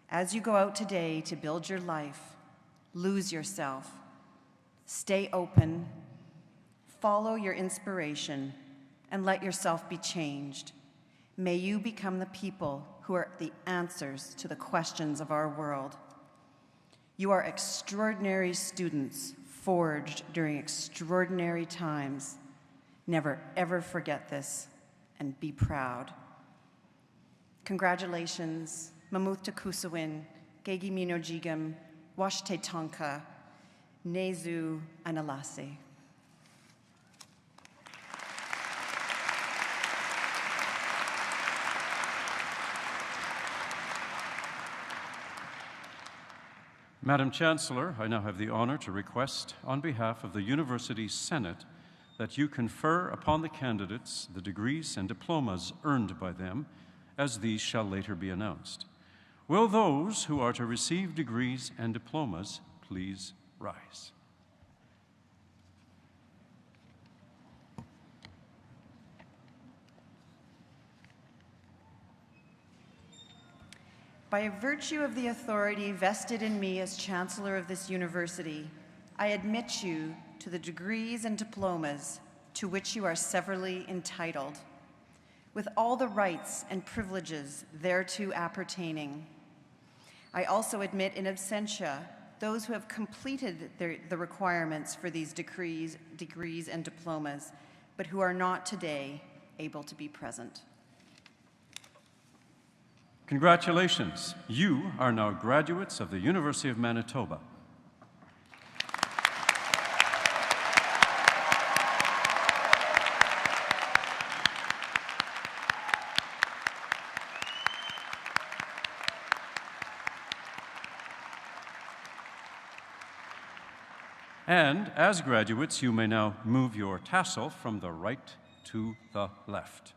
As you go out today to build your life, lose yourself, stay open, follow your inspiration, and let yourself be changed. May you become the people who are the answers to the questions of our world. You are extraordinary students forged during extraordinary times. Never, ever forget this, and be proud. Congratulations, Mamuth Kusawin, Gegi Minojigam, Washte Tonka, Nezu Analase. Madam Chancellor, I now have the honor to request on behalf of the University Senate that you confer upon the candidates the degrees and diplomas earned by them, as these shall later be announced. Will those who are to receive degrees and diplomas please rise? By virtue of the authority vested in me as Chancellor of this university, I admit you to the degrees and diplomas to which you are severally entitled, with all the rights and privileges thereto appertaining. I also admit in absentia those who have completed the requirements for these degrees and diplomas, but who are not today able to be present. Congratulations. You are now graduates of the University of Manitoba. And as graduates, you may now move your tassel from the right to the left.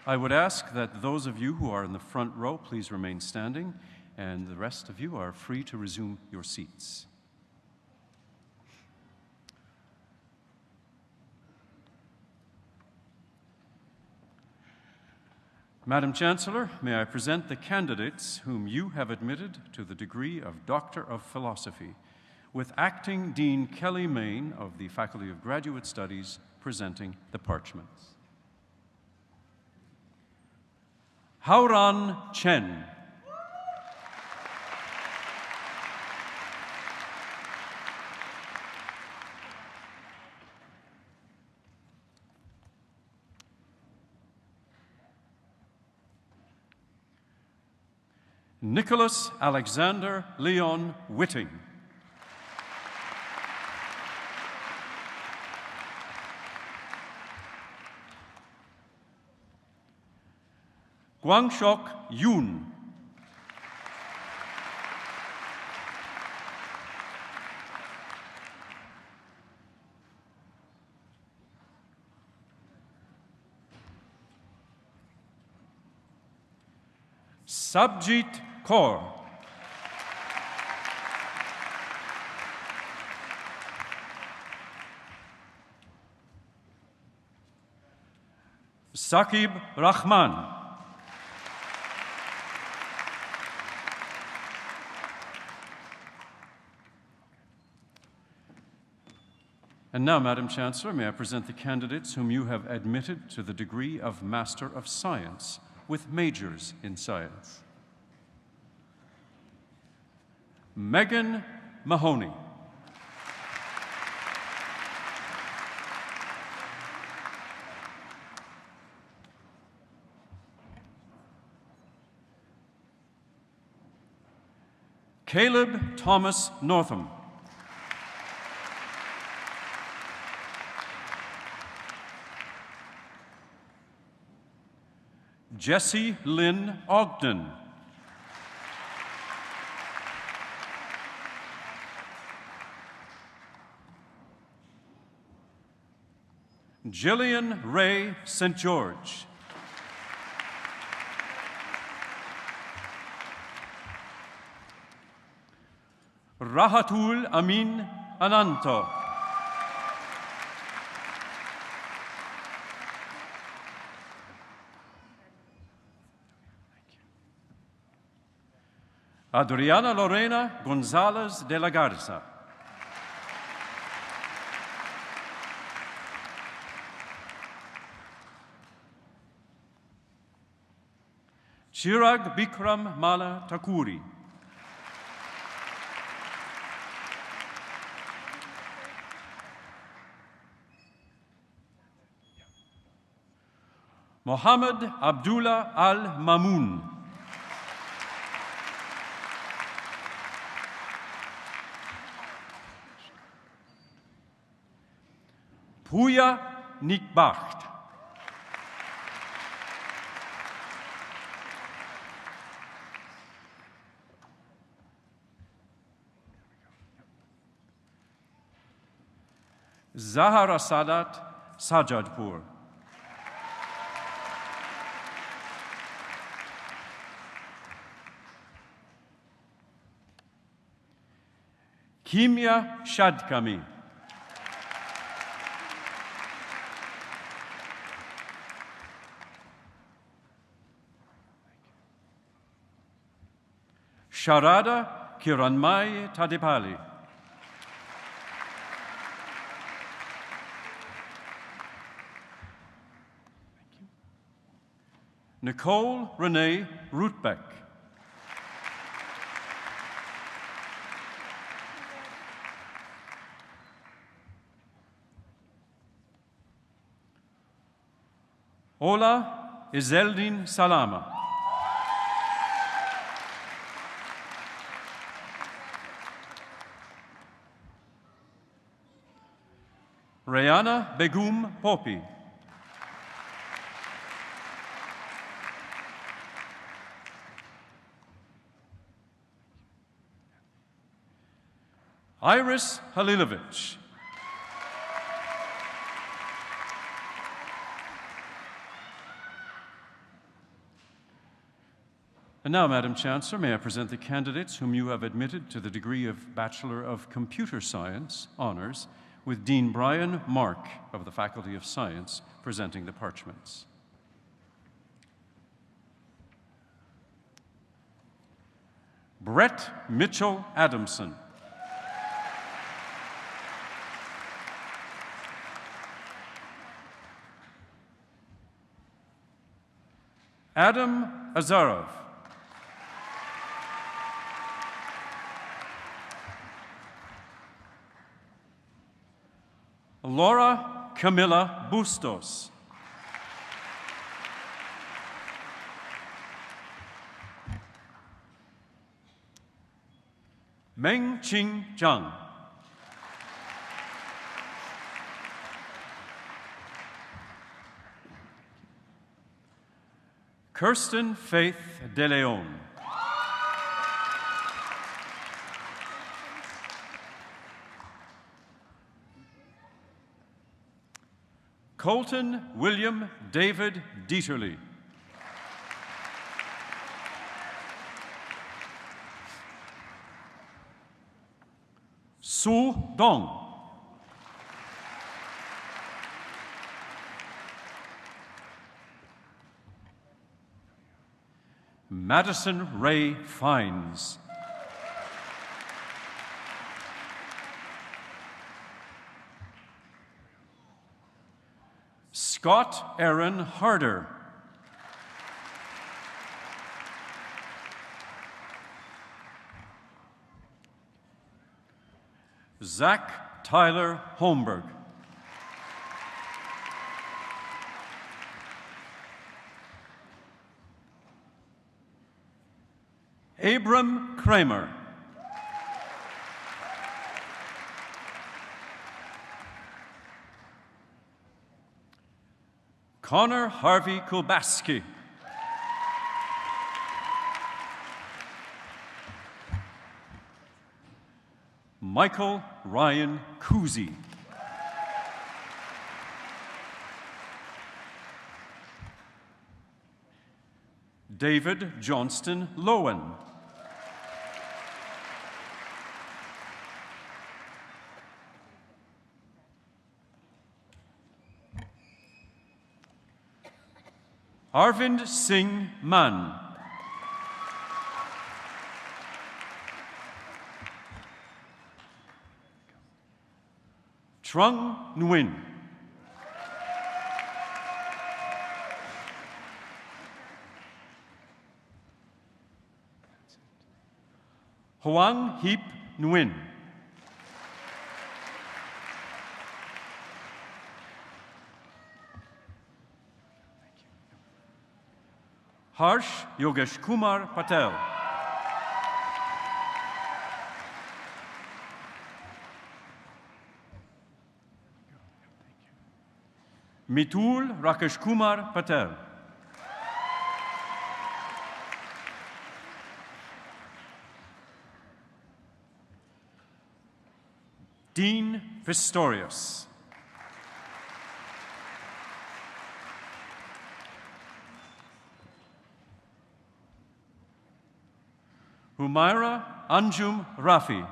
I would ask that those of you who are in the front row please remain standing, and the rest of you are free to resume your seats. Madam Chancellor, may I present the candidates whom you have admitted to the degree of Doctor of Philosophy, with Acting Dean Kelly Main of the Faculty of Graduate Studies presenting the parchments. Hauran Chen. Nicholas Alexander Leon Whitting. Guangshok Yoon. Sabjit Kaur. Saqib Rahman. And now, Madam Chancellor, may I present the candidates whom you have admitted to the degree of Master of Science with majors in science. Megan Mahoney. Caleb Thomas Northam. Jessie Lynn Ogden. Jillian Ray St. George. Rahatul Amin Ananto. Adriana Lorena Gonzalez de la Garza. Chirag Bikram Mala Takuri. Mohammed Abdullah Al Mamoun. Puya Nikbacht. Zahara Sadat Sajadpur. Kimia Shadkami. Sharada Kiranmai Tadipali. Nicole Renee Rootbeck. Ola Izeldin Salama. Rayana Begum Popi. Iris Halilovic. And now, Madam Chancellor, may I present the candidates whom you have admitted to the degree of Bachelor of Computer Science honors, with Dean Brian Mark of the Faculty of Science presenting the parchments. Brett Mitchell Adamson. Adam Azarov. Laura Camilla Bustos. Meng Ching Zhang. Kirsten Faith De Leon. Colton William David Dieterle. Su Dong. Madison Ray Fines. Scott Aaron Harder. Zach Tyler Holmberg. Abram Kramer. Connor Harvey Kulbaski. Michael Ryan Kuzi. David Johnston Lowen. Arvind Singh Mann. Trung Nguyen. Hoang Heap Nguyen. Harsh Yogesh Kumar Patel. Mitul Rakesh Kumar Patel. Dean Pistorius. Humaira Anjum Rafi.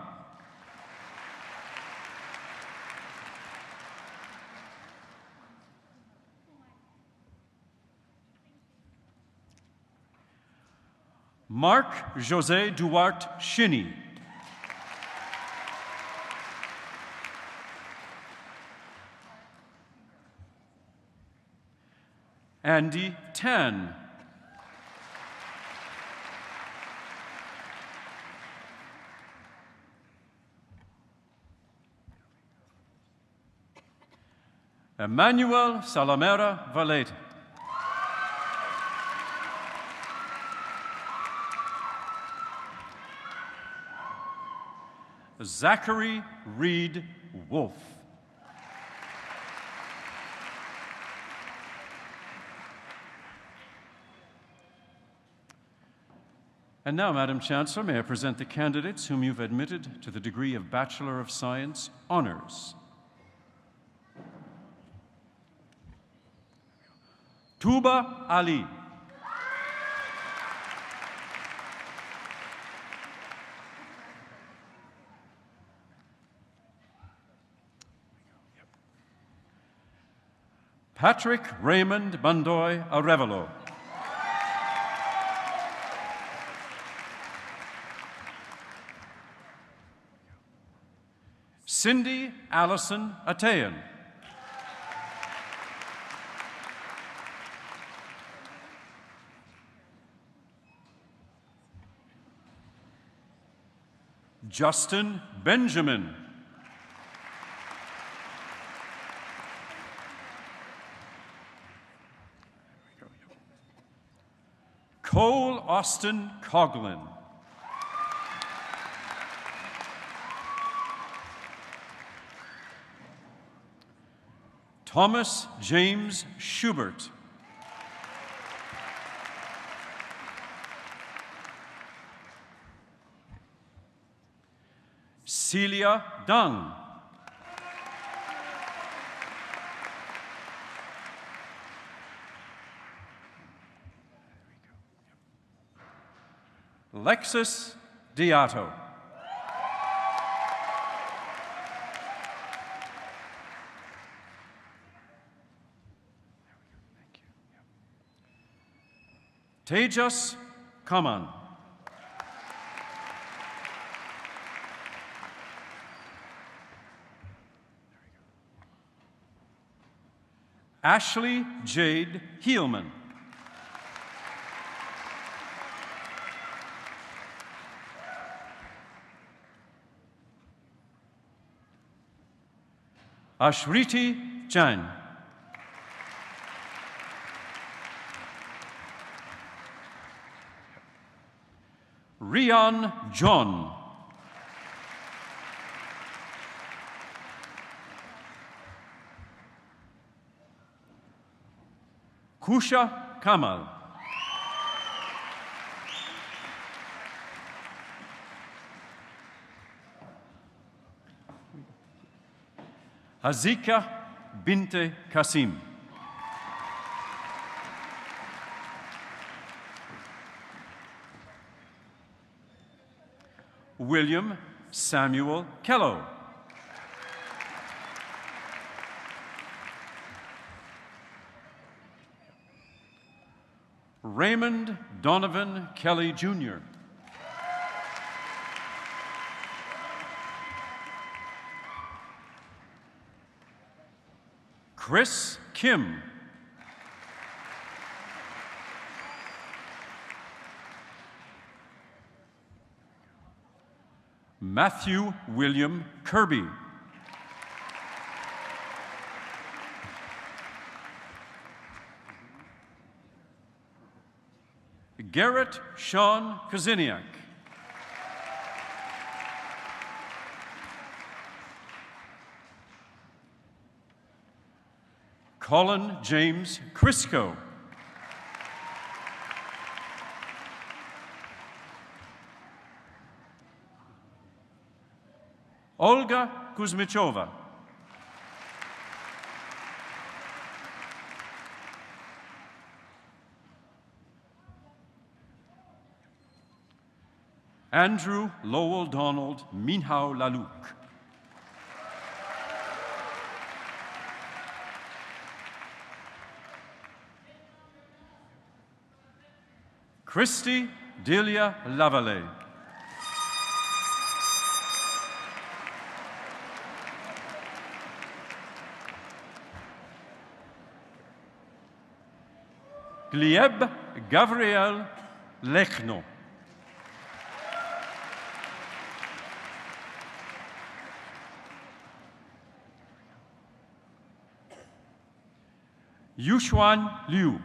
Mark José Duarte Shinny. Andy Tan. Emmanuel Salamera Valete. Zachary Reed Wolf. And now, Madam Chancellor, may I present the candidates whom you've admitted to the degree of Bachelor of Science honors. Tuba Ali. Patrick Raymond Bandoy Arevalo. Cindy Allison Atayan. Justin Benjamin. Cole Austin Coughlin. Thomas James Schubert. Celia Dung. Lexus Diato. Tejas Kaman. Ashley Jade Heelman. Ashriti Jain. Rian John. Kusha Kamal. Hazika Binte Kasim. William Samuel Kello. Raymond Donovan Kelly Jr. Chris Kim. Matthew William Kirby. Garrett Sean Koziniak. Colin James Crisco. Olga Kuzmichova. Andrew Lowell Donald Minhao Laluk. Christy Delia Lavallee. Glieb Gabriel Lechno. Yushuan Liu.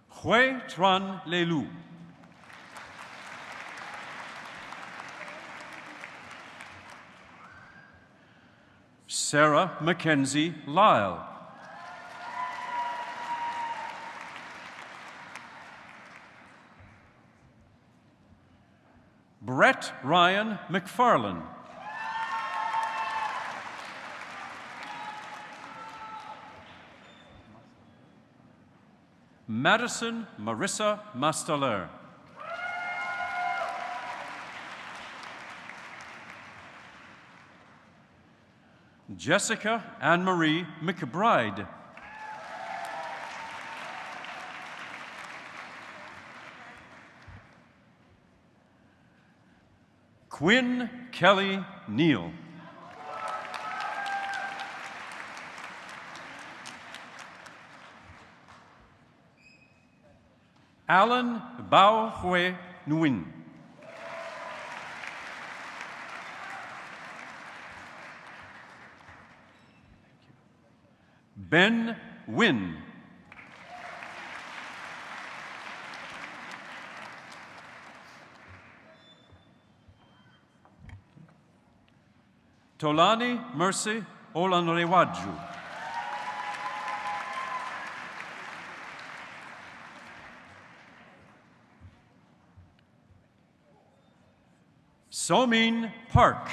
Hui Tran Lelu. Sarah Mackenzie Lyle. Brett Ryan McFarlane. Madison Marissa Mastaler. Jessica Anne-Marie McBride. Quinn Kelly Neal. Alan Bao Hui Nguyen. Ben Wynn. Tolani Mercy Olanrewaju. Somin Park.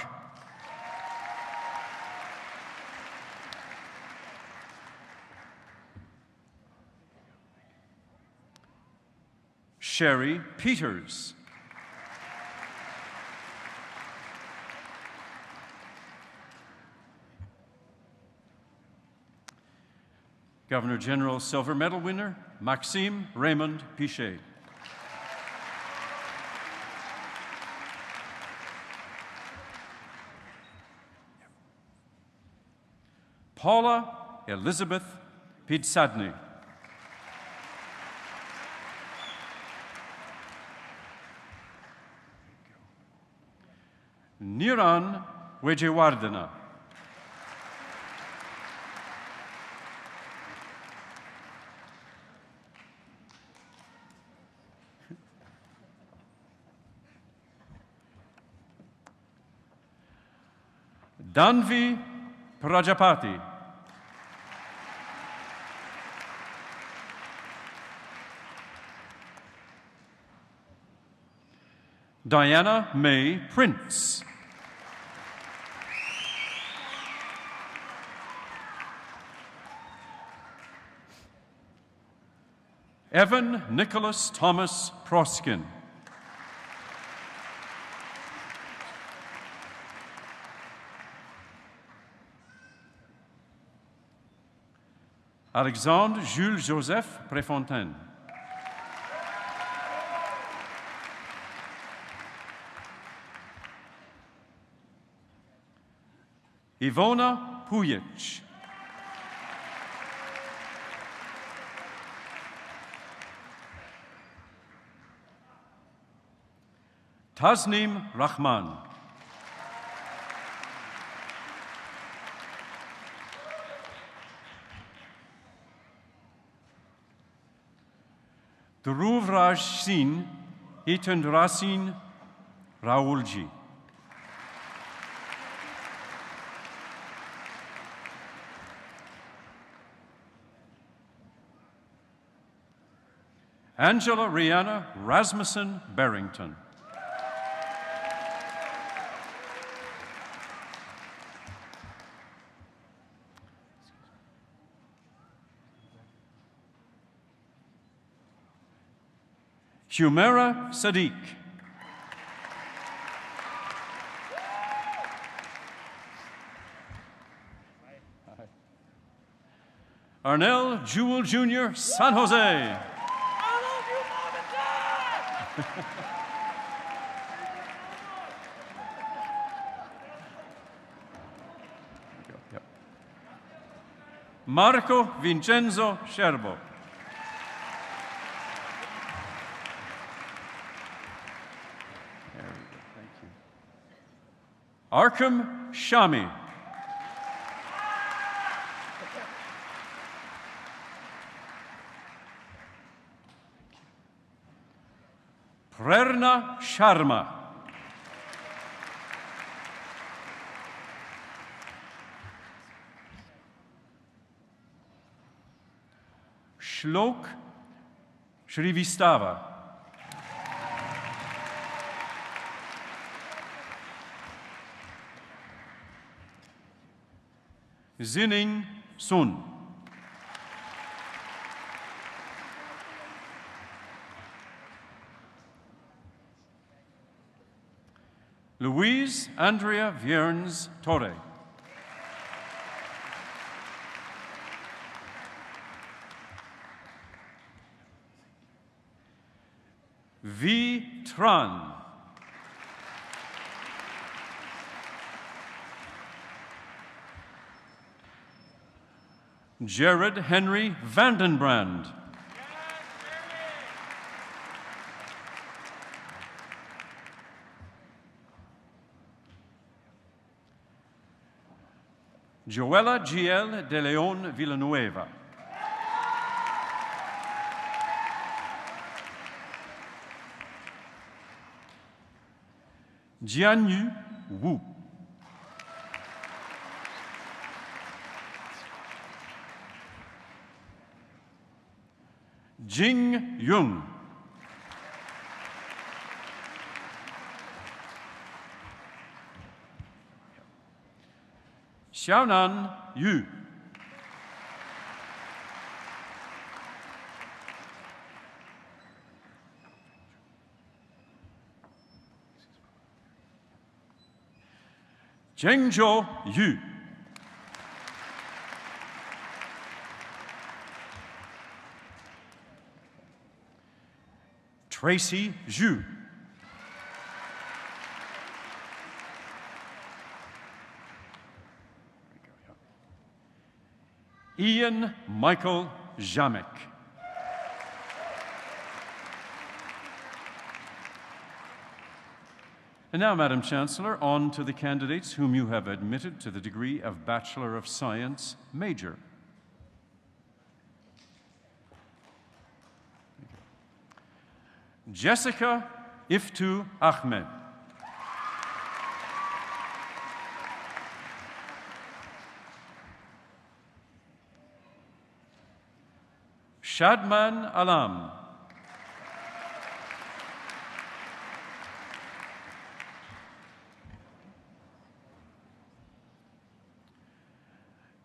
Sherry Peters. Governor General Silver Medal winner, Maxime Raymond Pichet. Paula Elizabeth Pidsadny. Niran Wejewardena. Danvi Prajapati. Diana May Prince. Evan Nicholas Thomas Proskin. Alexandre Jules Joseph Préfontaine. Ivona Pujic. Tasnim Rahman. Dhruvraj Singh Hitandrasin Raulji. Angela Rihanna Rasmussen Barrington. Humera Sadiq. Arnell Jewel Jr., San Jose. I love you, Mom and Dad! Yep. Marco Vincenzo Scerbo. There we go, thank you. Arkham Shami. Prerna Sharma. Shlok Shrivistava. Zining Sun. Louise Andrea Viernes Torre. V. Tran. Jared Henry Vandenbrand. Joella Giel de Leon Villanueva. Jianyu Wu. Jing Yung. Xiaonan Yu. Zhengzhou Yu. Tracy Zhu. Ian Michael Jamek. And now, Madam Chancellor, on to the candidates whom you have admitted to the degree of Bachelor of Science major. Jessica Iftu Ahmed. Shadman Alam.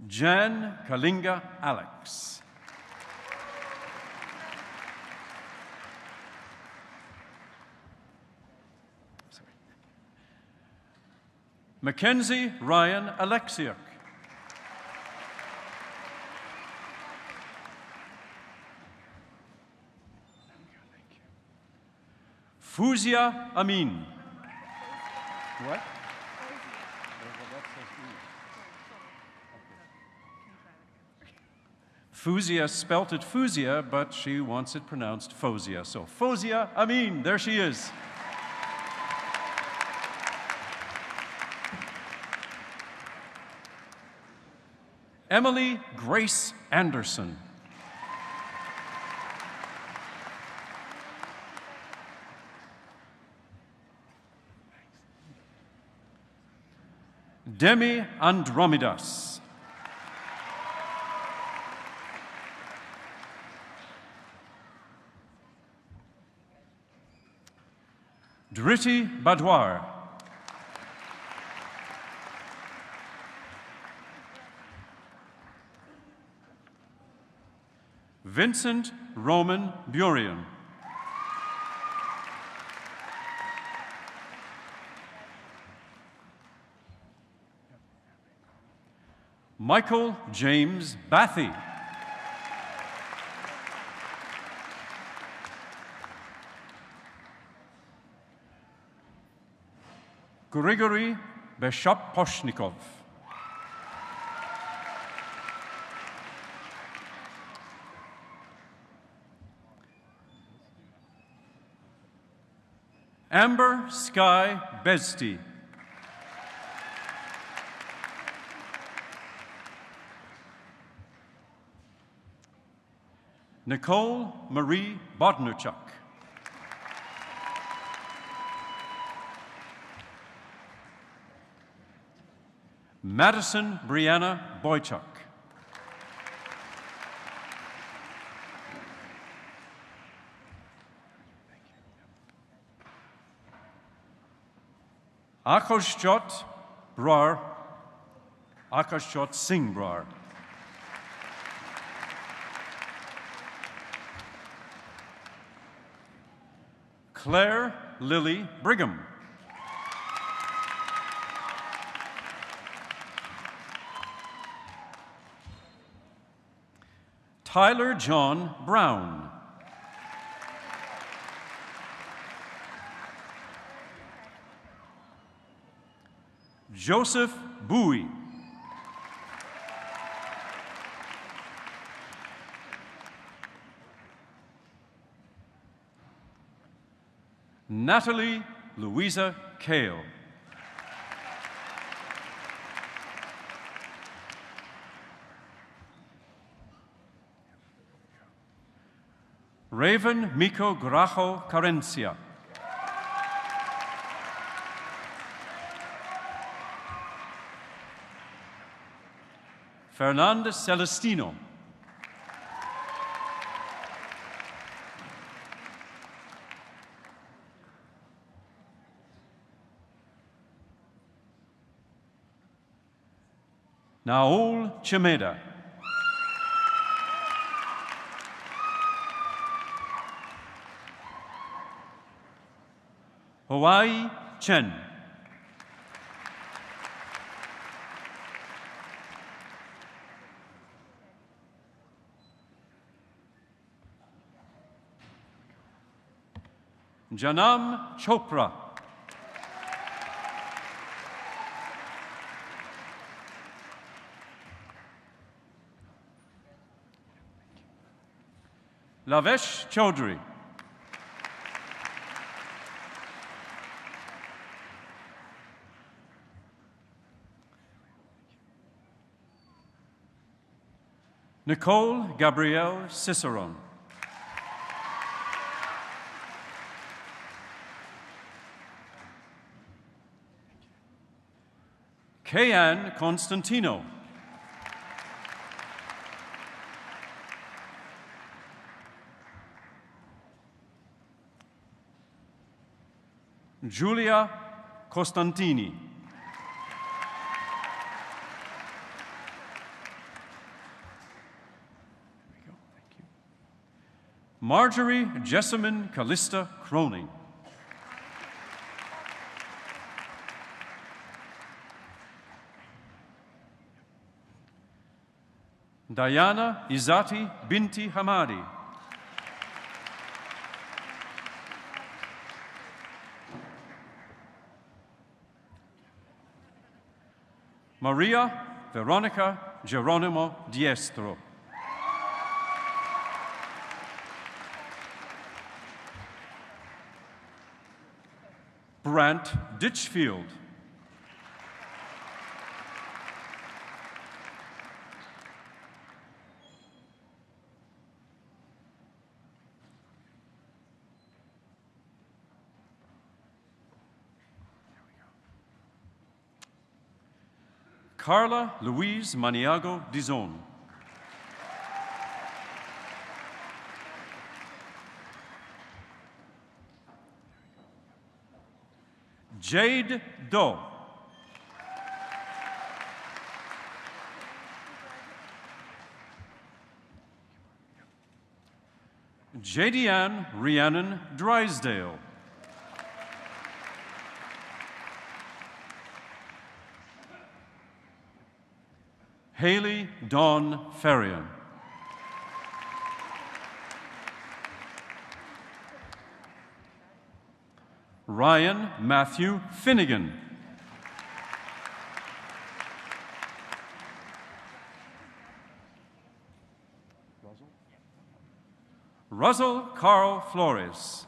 Jan Kalinga Alex. Mackenzie Ryan Alexiak. Fuzia Amin. What? Fuzia spelt it Fuzia, but she wants it pronounced Fozia. So Fozia Amin, there she is. Emily Grace Anderson. Demi Andromidas. Driti Badwar. Vincent Roman Burian. Michael James Bathy. Grigory Beshop-Poshnikov. Amber Sky Besty. Nicole Marie Bodnarchuk. Madison Brianna Boychuk. Akashjot Brar, Akashjot Singh Brar. Claire Lily Brigham. Tyler John Brown. Joseph Bowie. Natalie Louisa Kale. Raven Miko Grajo Carencia. Fernandez Celestino. Naol Chimeda. Hawaii Chen. Janam Chopra. Lavesh Chaudhary. Nicole Gabrielle Ciceron. Kayan Constantino. Giulia Costantini. Marjorie Jessamine Callista Croning. Diana Izati Binti Hamadi. Maria Veronica Geronimo Diestro. Brant Ditchfield. Carla Louise Maniago Dizon. Jade Doe. Jadianne Rhiannon Drysdale. Haley Dawn Ferrion. Ryan Matthew Finnegan. Russell Carl Flores.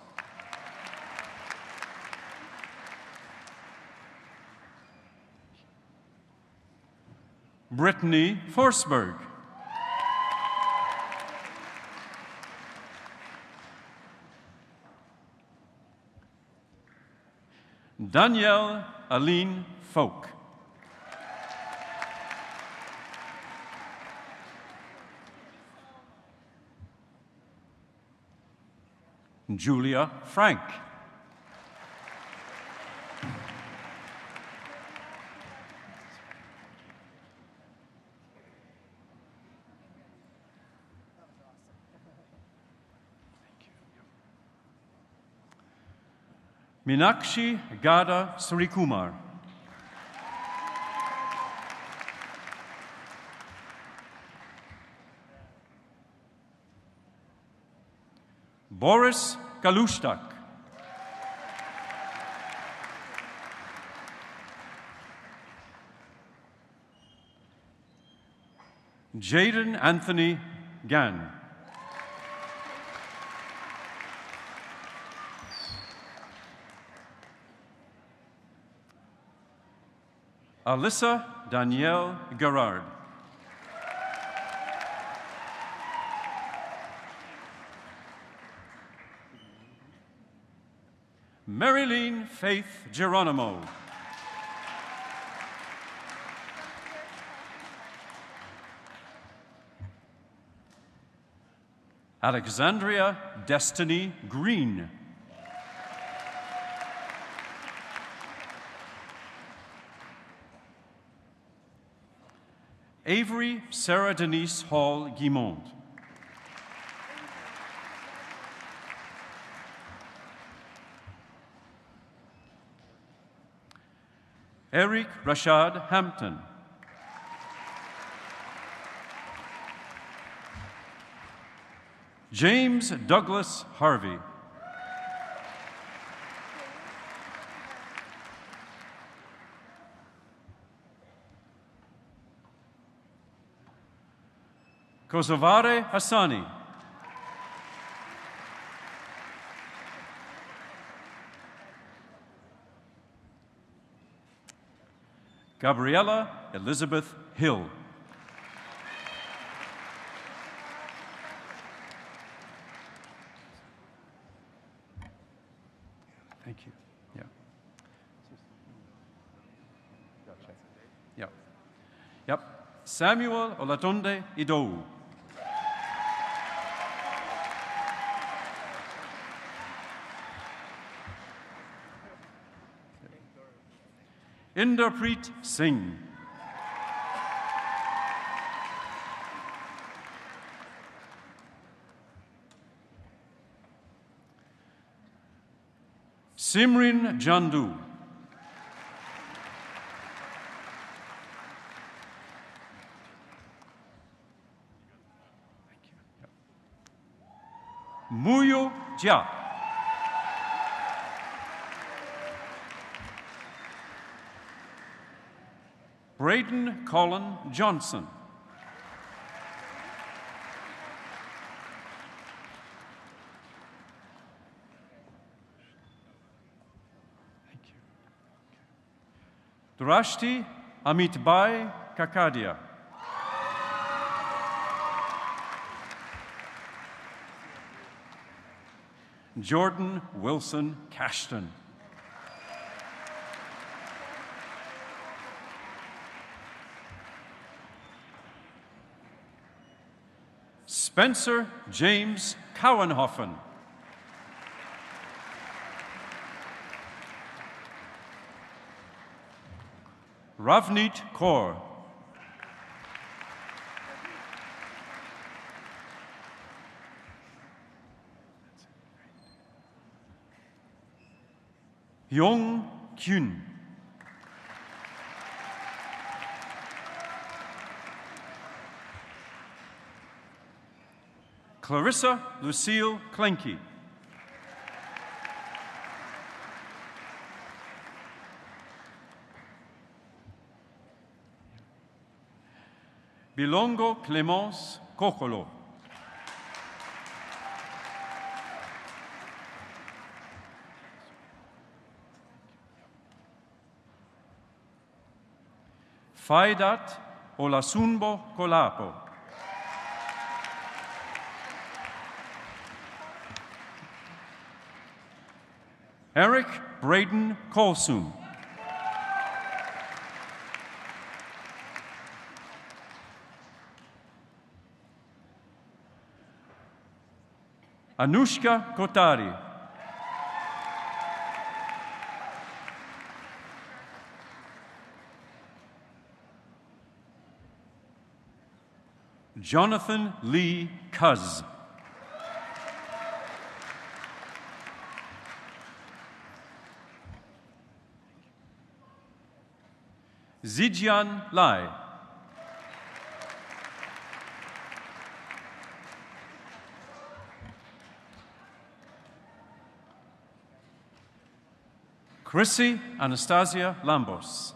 Brittany Forsberg. Danielle Aline Folk. Julia Frank. Meenakshi Gada Srikumar. Boris Kalushtak. Jaden Anthony Gann. Alyssa Danielle Gerard. Marilyn Faith Geronimo. Alexandria Destiny Green. Avery Sarah Denise Hall Guimond. Eric Rashad Hampton. James Douglas Harvey. Kosovare Hassani. Gabriella Elizabeth Hill. Thank you. Yeah. Yep. Yep. Samuel Olatunde Idou. Inderpreet Singh. Simrin Jandu. Muyo Jia. Braden Colin Johnson. Thank you. Drashti Amitbai Kakadia. Jordan Wilson Cashton. Spencer James Cowenhoffen. Ravneet Kaur. Yong Kyun. Clarissa Lucille Klenke. Bilongo Clémence Kokolo. Faidat Olasunbo Kolapo. Eric Braden Colsum. Anushka Kotari. Jonathan Lee Cuz. Zijian Lai. Chrissy Anastasia Lambos.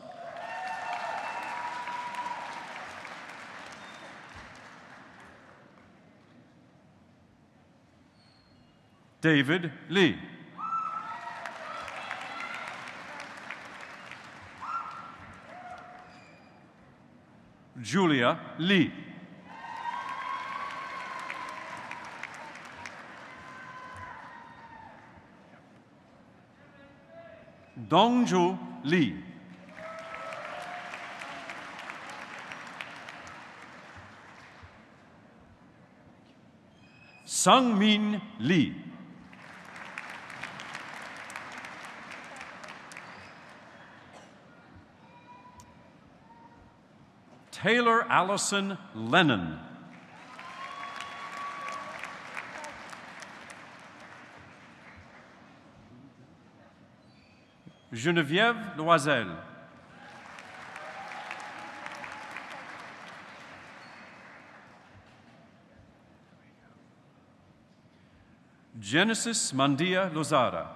David Lee. Julia Lee. Dongju Lee. Sungmin Lee. Taylor Allison Lennon. Geneviève Loisel. Genesis Mandia Lozada.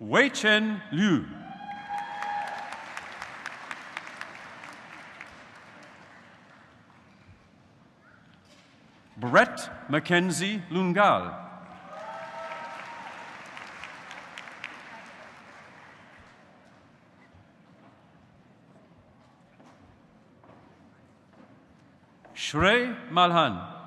Wei Chen Liu. Brett Mackenzie Lungal. Shrey Malhan.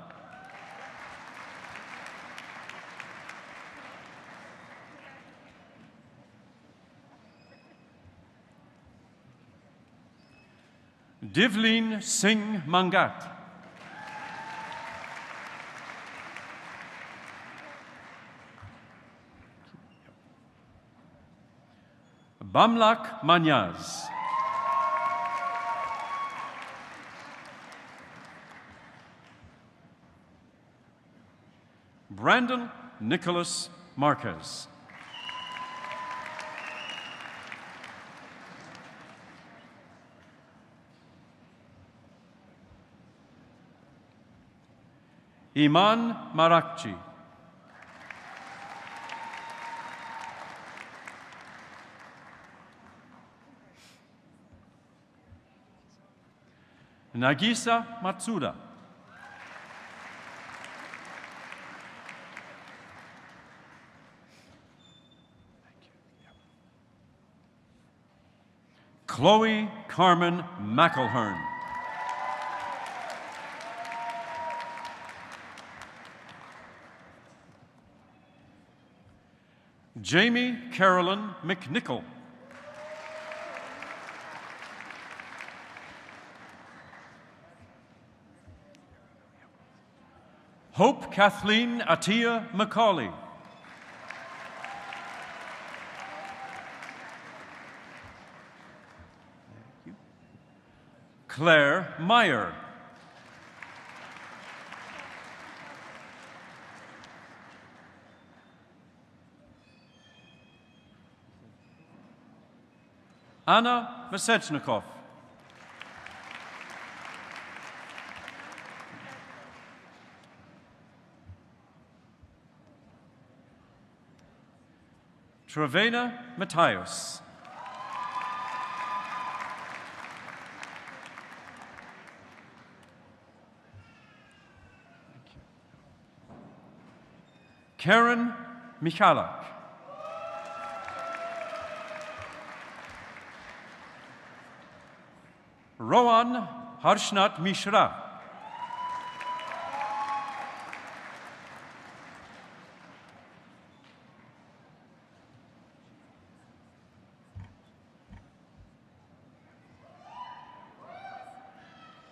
Divleen Singh Mangat. Bamlak Manyaz. Brandon Nicholas Marquez. Iman Marakchi. Nagisa Matsuda. Chloe Carmen McElhern. Jamie Carolyn McNichol. Hope Kathleen Atia Macaulay. Claire Meyer. Anna Masechnikov. Trevena Matthias. Karen Michalak. Rowan Harshnat Mishra.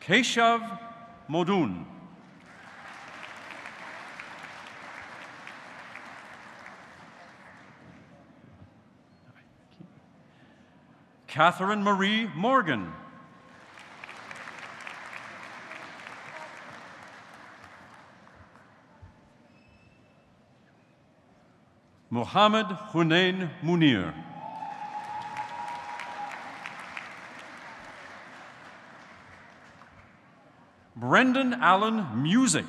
Keshav Modun. Catherine Marie Morgan. Mohammed Hunain Munir. Brendan Allen Music.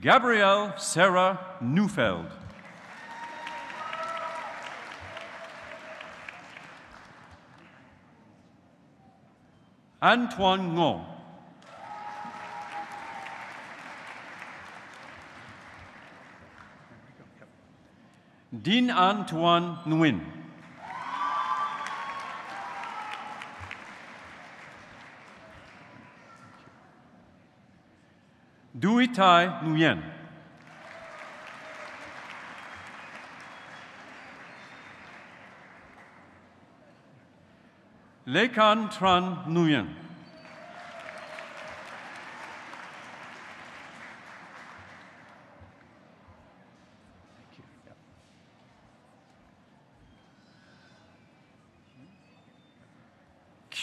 Gabrielle Sarah Neufeld. Antoine Ngo. Dean Antoine Nguyen. Duitai Nguyen. Lekan Tran Nguyen.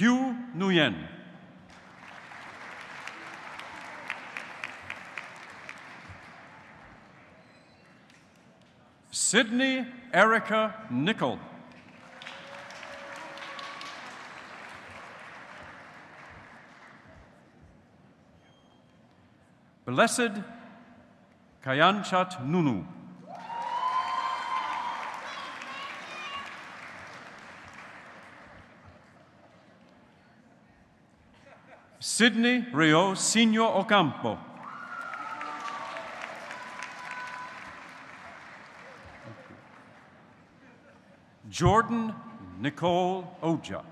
Hugh Nguyen. Sydney Erica Nickel. Blessed Kayanchat Nunu. Sydney Rio Senior Ocampo. Jordan Nicole Oja.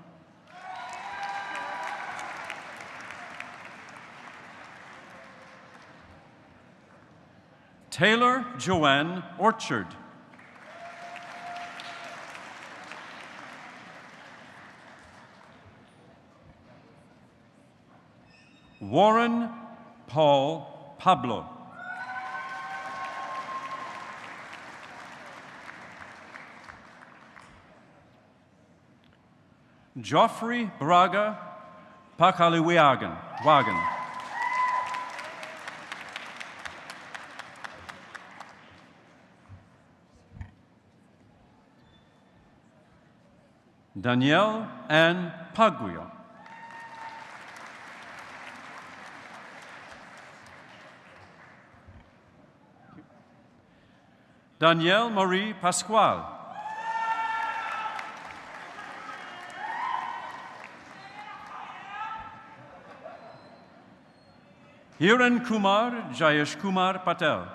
Taylor Joanne Orchard. Warren Paul Pablo. Joffrey Braga Pakaliwagan. Danielle Ann Paguio. Danielle Marie Pasquale. Hiren Kumar Jayesh Kumar Patel.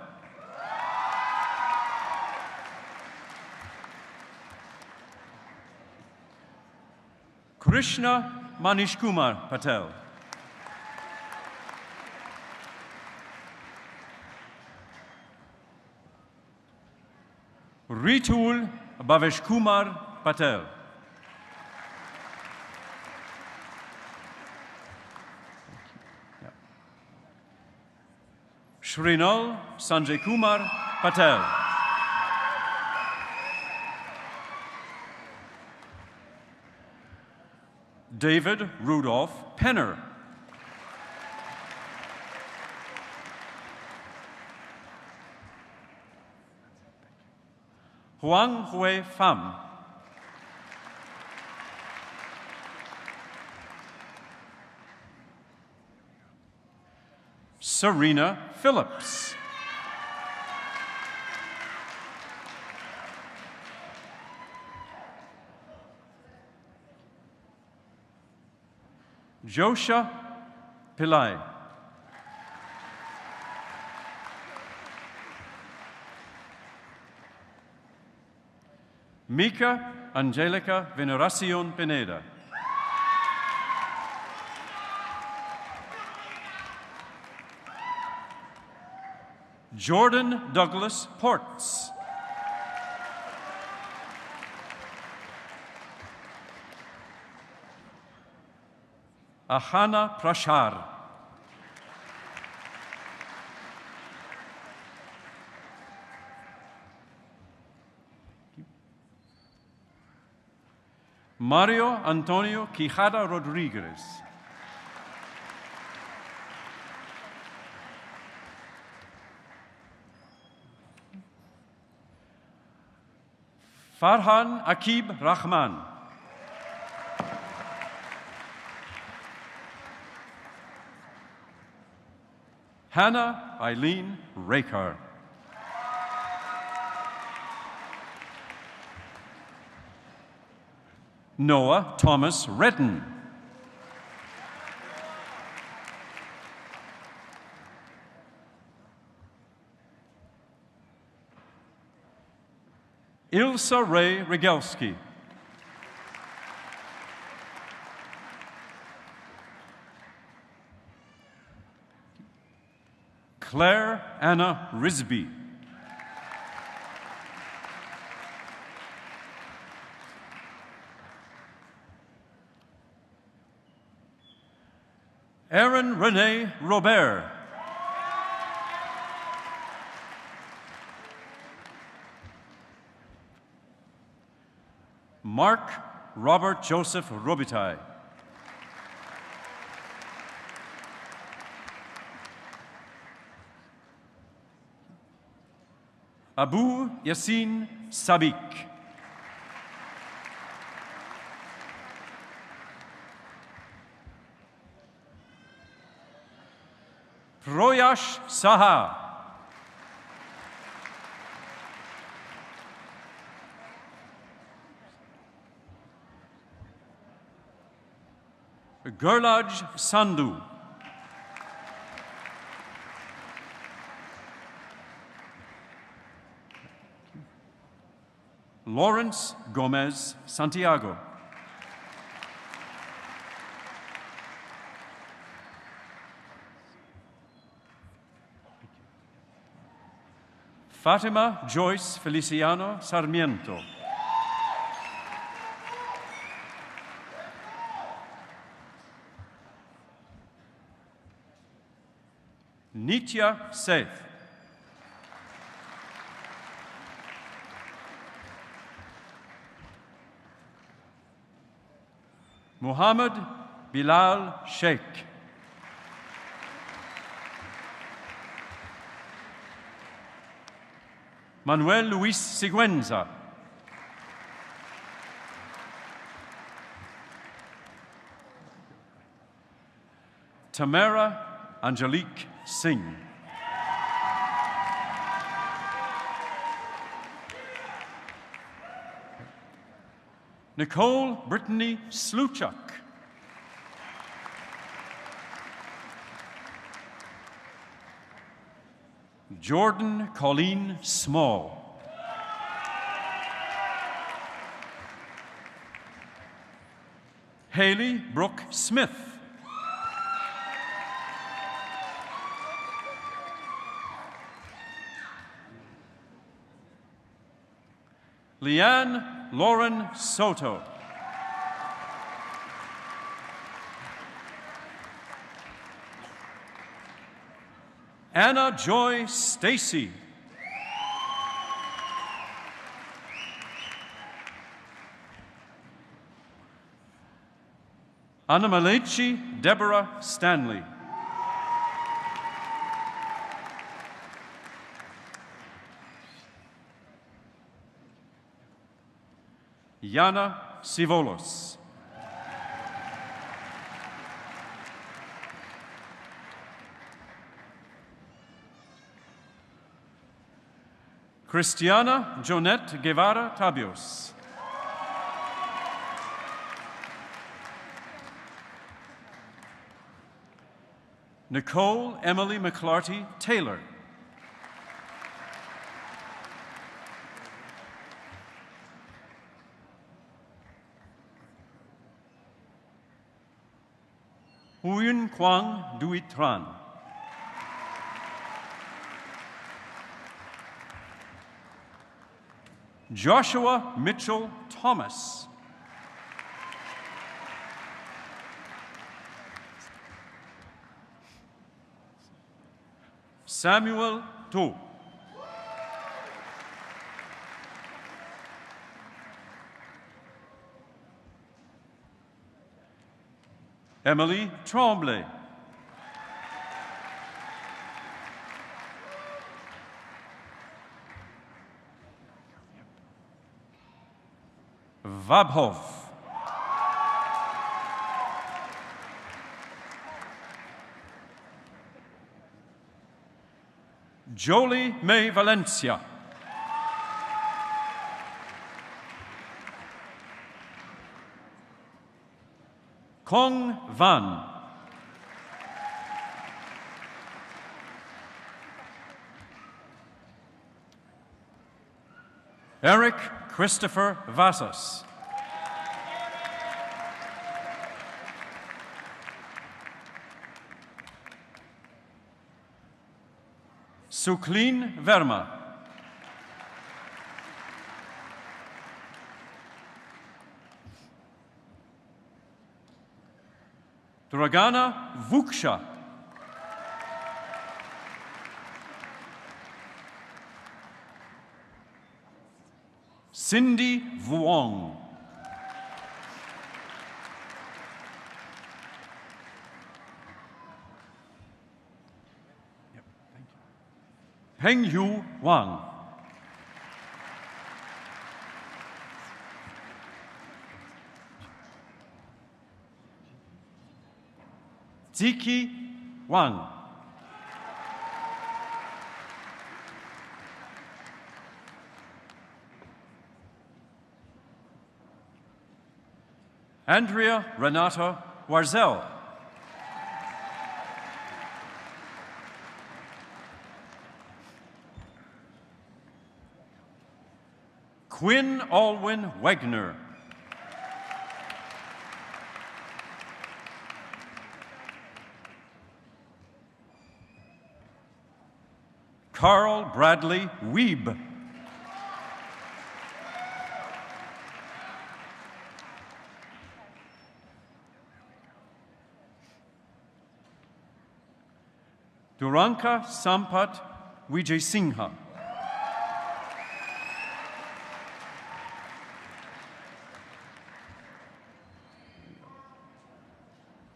Krishna Manish Kumar Patel. Ritul Bhavesh Kumar Patel. Shrinal Sanjay Kumar Patel. David Rudolph Penner. Huang Hui Pham. Serena Phillips. Josha Pillai. Mika Angelica Veneracion Pineda. Jordan Douglas Ports. Ahana Prashar. Mario Antonio Quijada Rodriguez. Farhan Akib Rahman. Hannah Eileen Rakar. Noah Thomas Redden. Ilsa Ray Regelski. Claire Anna Risby. Erin Renee Robert. Mark Robert Joseph Robitaille. Abu Yassin Sabik. Proyash Saha. Gurlaj Sandhu. Lawrence Gomez Santiago. Fatima Joyce Feliciano Sarmiento. Nitya Seth. Muhammad Bilal Sheikh. Manuel Luis Siguenza. Tamara Angelique Singh. Nicole Brittany Sluchuk. Jordan Colleen Small. Haley Brooke Smith. Leanne Lauren Soto. Anna Joy Stacy. Anna Malachi Deborah Stanley. Yana Sivolos. Christiana Jonette Guevara Tabios. Nicole Emily McClarty Taylor. Huyun Kwang Duitran. Joshua Mitchell Thomas. Samuel Tu. Emily Tremblay. Vabhov. Jolie May Valencia. Kong Van. Eric Christopher Vassas. Suklin Verma. Dragana Vuksha. Cindy Vuong. Peng Yu Wang. Ziki Wang. Andrea Renata Warzel. Quinn Alwyn Wegner. Carl Bradley Wiebe. Duranka Sampat Vijay-Singha.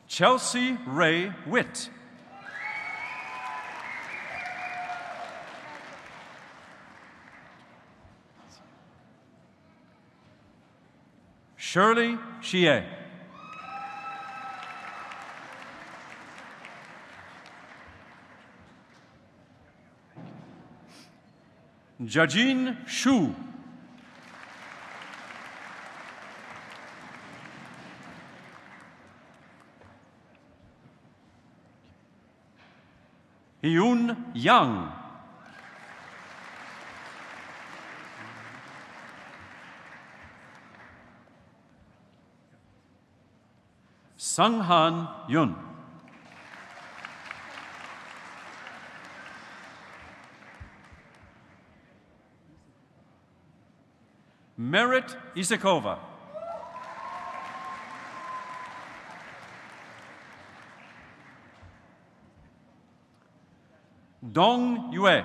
Chelsea Ray Witt. Shirley Shie. Jajin Shu. Hyun Yang. Sunghan Yun. Merit Isakova. Dong Yue.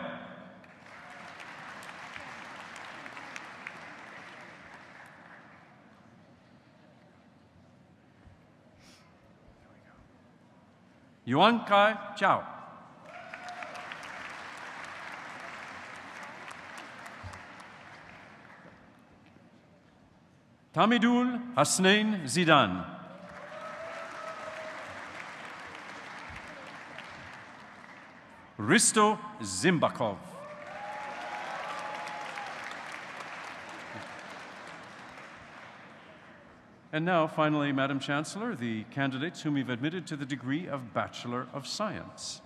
Yuan Kai Chao. Tamidul Hasnain Zidane. Risto Zimbakov. And now, finally, Madam Chancellor, the candidates whom you've admitted to the degree of Bachelor of Science.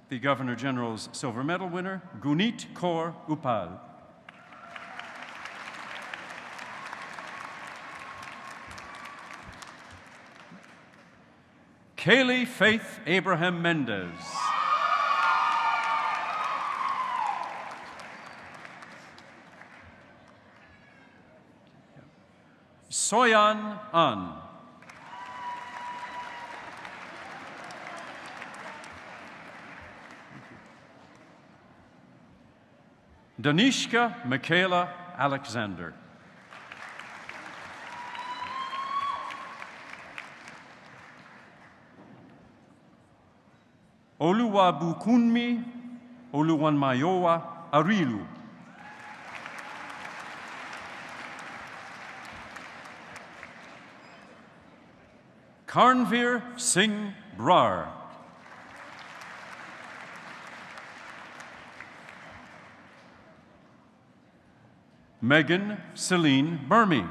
The Governor General's Silver Medal winner, Gunit Kaur Upal. Kaylee Faith Abraham Mendez. Soyan An. Danishka Michaela Alexander. Oluwabukunmi Oluwanmayowa Arilu. Karnveer Singh Brar. Megan Celine Burmy.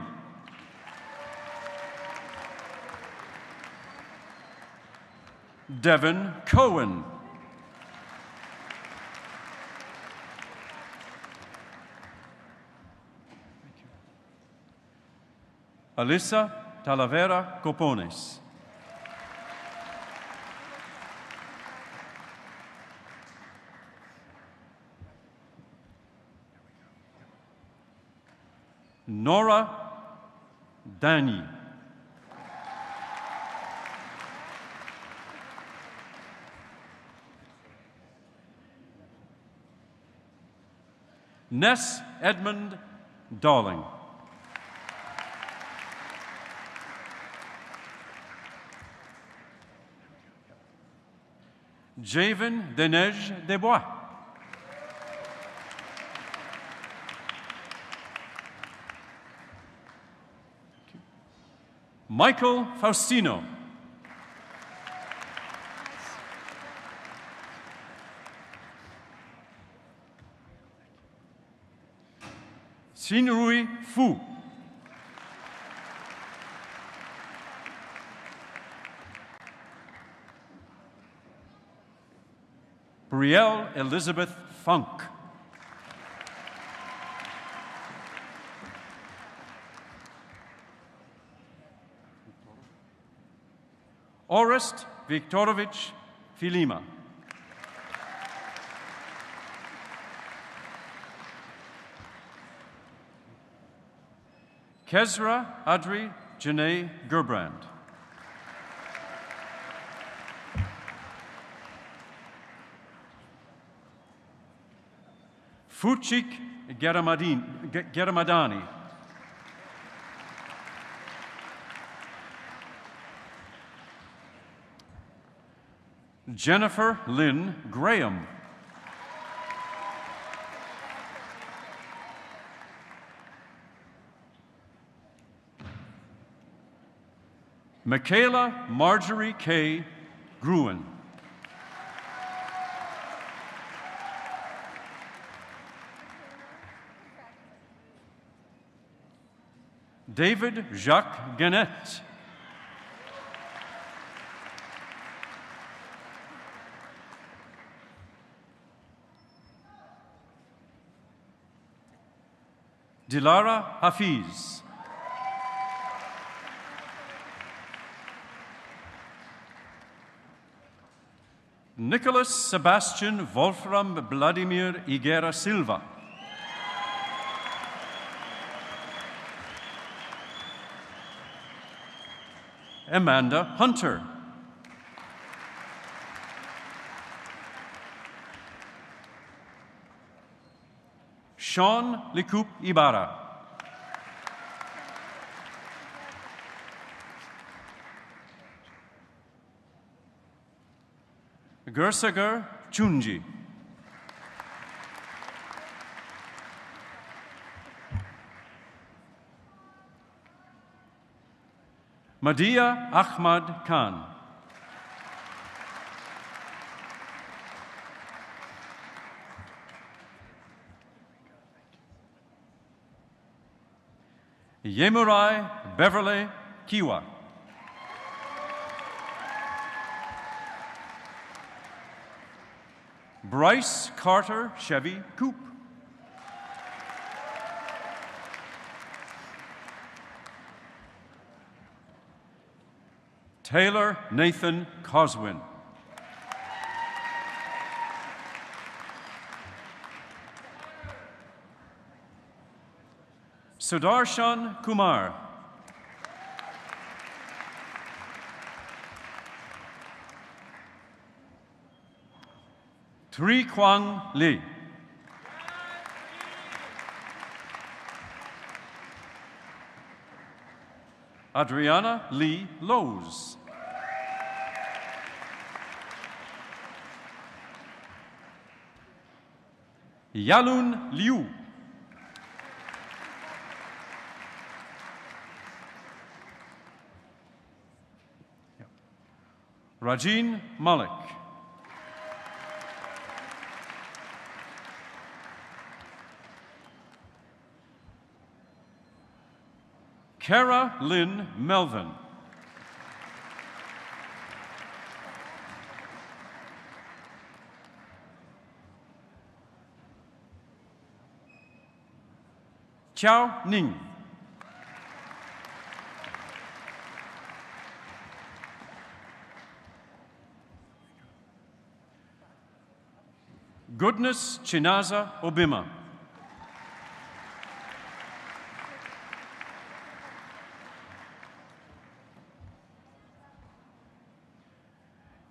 Devin Cohen. Alyssa Talavera Copones. Nora Dani. Ness Edmund Darling. Javen Denej Desbois. Michael Faustino. Xinrui Fu. Brielle Elizabeth Funk. Orest Viktorovich Filima. Kezra Adri Janae Gerbrand. Fuchik Geramadani. Jennifer Lynn Graham. Michaela Marjorie K. Gruen. David Jacques Gannett. Dilara Hafiz. Nicholas Sebastian Wolfram Vladimir Higuera Silva. Amanda Hunter. Sean Likup Ibarra. Gursagar Chunji. Madhya Ahmad Khan. Yemurai Beverly Kiwa. Bryce Carter Chevy Coop. Taylor Nathan Coswin. Sudarshan Kumar. Tri Kwang Lee. Adriana Lee Lowe's. Yalun Liu. Rajin Malik. Kara Lynn Melvin. Chao Ning. Goodness Chinaza Obima.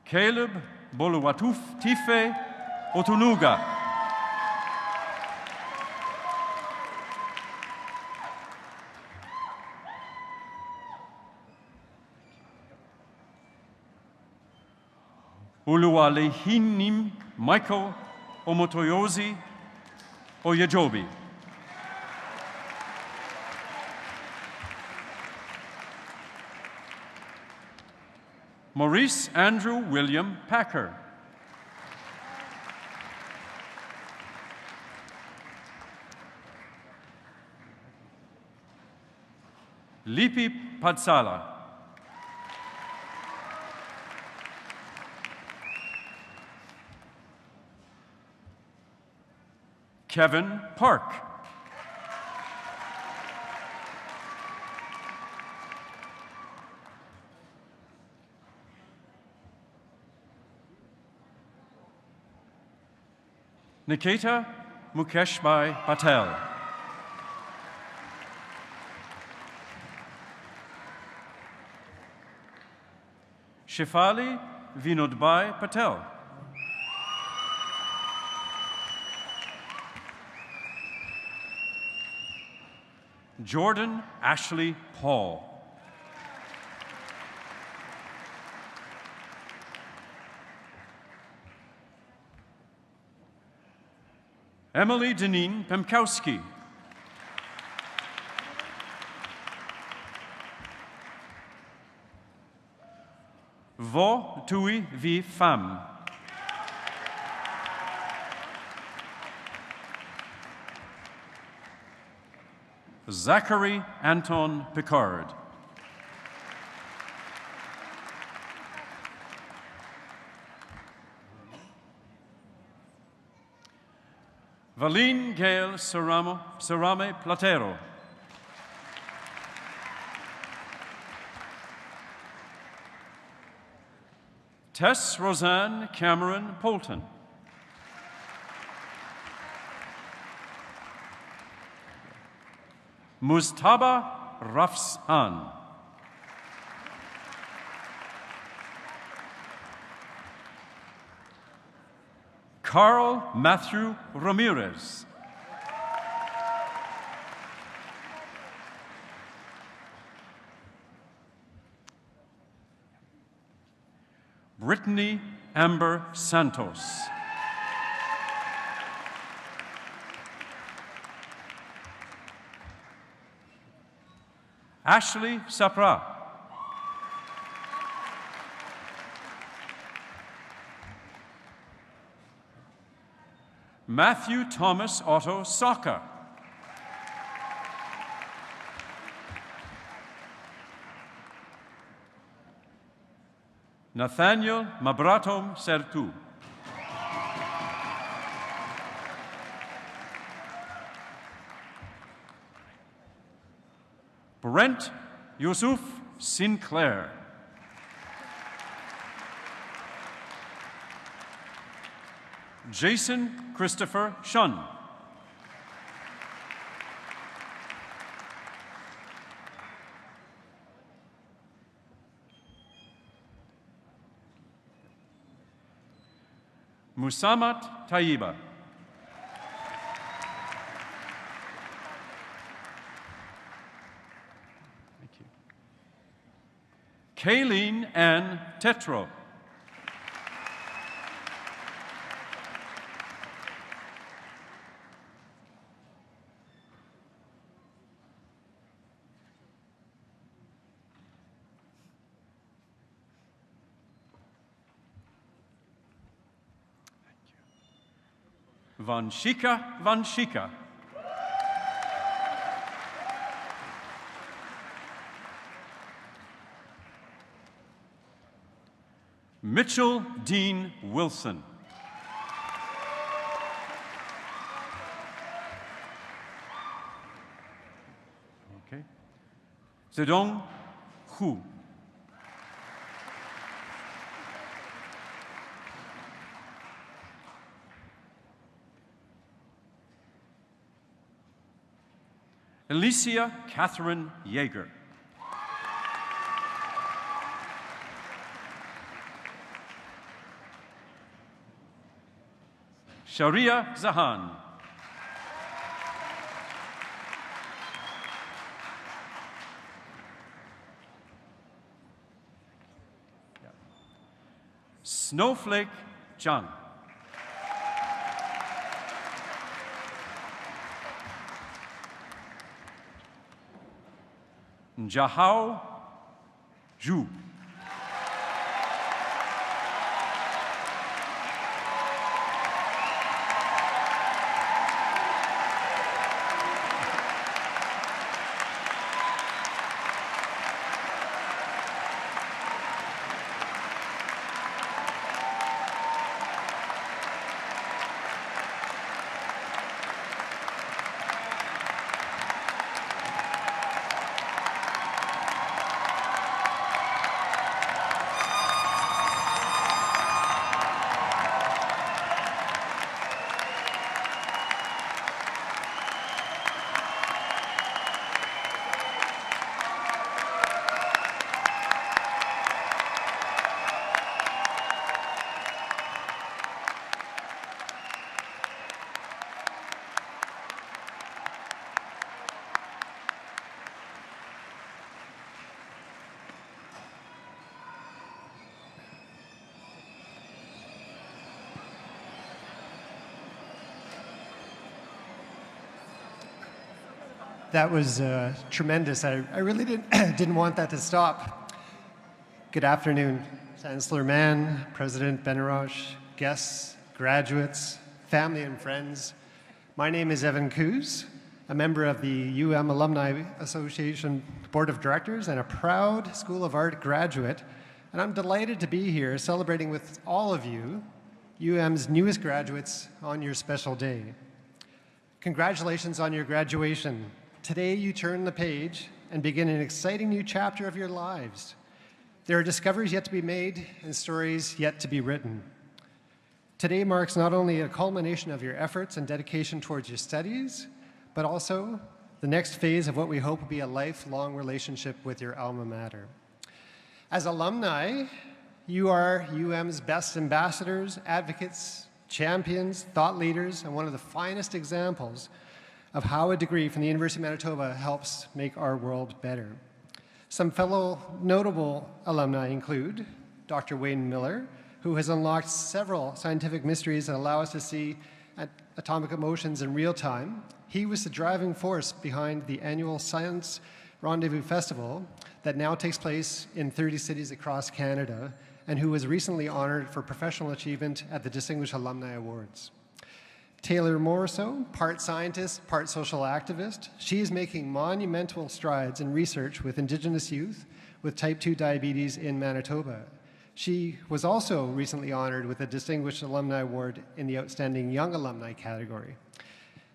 Caleb Boluwatuf Tife Otunuga. Uluwalehinim Michael Omotoyosi Oyejobi. Maurice Andrew William Packer. Lipi Padsala. Kevin Park. Nikita Mukeshbhai Patel. Shefali Vinodbhai Patel. Jordan Ashley Paul. Emily Deneen Pemkowski. Vo Tui Vi Pham. Zachary Anton Picard. Valine Gail Sarame Platero. Tess Roseanne Cameron Polton. Mustaba Rafsan. Carl Matthew Ramirez. Brittany Amber Santos. Ashley Sapra. Matthew Thomas Otto Saka. Nathaniel Mabratom Sertu. Brent Yusuf Sinclair. Jason Christopher Shun. Musamat Tayyiba. Thank you. Kayleen Ann Tetro. Vanshika Vanshika. Mitchell Dean Wilson. Okay. Zedong Hu. Alicia Catherine Yeager. Sharia Zahan. Snowflake John. Jahao Zhu. That was tremendous. I really didn't want that to stop. Good afternoon, Chancellor Mann, President Benarosh, guests, graduates, family and friends. My name is Evan Coos, a member of the Alumni Association Board of Directors and a proud School of Art graduate. And I'm delighted to be here celebrating with all of you, UM's newest graduates, on your special day. Congratulations on your graduation. Today you turn the page and begin an exciting new chapter of your lives. There are discoveries yet to be made and stories yet to be written. Today marks not only a culmination of your efforts and dedication towards your studies, but also the next phase of what we hope will be a lifelong relationship with your alma mater. As alumni, you are UM's best ambassadors, advocates, champions, thought leaders, and one of the finest examples of how a degree from the University of Manitoba helps make our world better. Some fellow notable alumni include Dr. Wayne Miller, who has unlocked several scientific mysteries that allow us to see atomic motions in real time. He was the driving force behind the annual Science Rendezvous Festival that now takes place in 30 cities across Canada, and who was recently honored for professional achievement at the Distinguished Alumni Awards. Taylor Morrisseau, part scientist, part social activist. She is making monumental strides in research with Indigenous youth with type 2 diabetes in Manitoba. She was also recently honored with a Distinguished Alumni Award in the Outstanding Young Alumni category.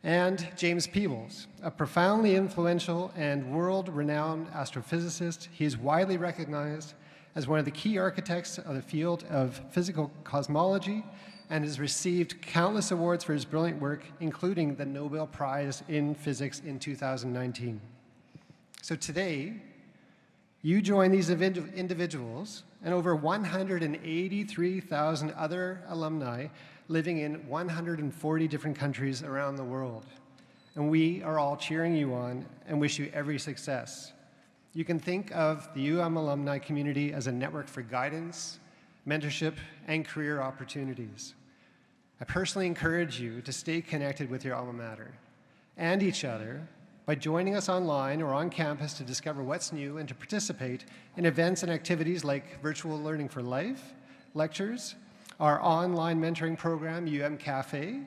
And James Peebles, a profoundly influential and world-renowned astrophysicist. He is widely recognized as one of the key architects of the field of physical cosmology and has received countless awards for his brilliant work, including the Nobel Prize in Physics in 2019. So today, you join these individuals and over 183,000 other alumni living in 140 different countries around the world. And we are all cheering you on and wish you every success. You can think of the alumni community as a network for guidance, mentorship, and career opportunities. I personally encourage you to stay connected with your alma mater and each other by joining us online or on campus to discover what's new and to participate in events and activities like Virtual Learning for Life, lectures, our online mentoring program, Cafe,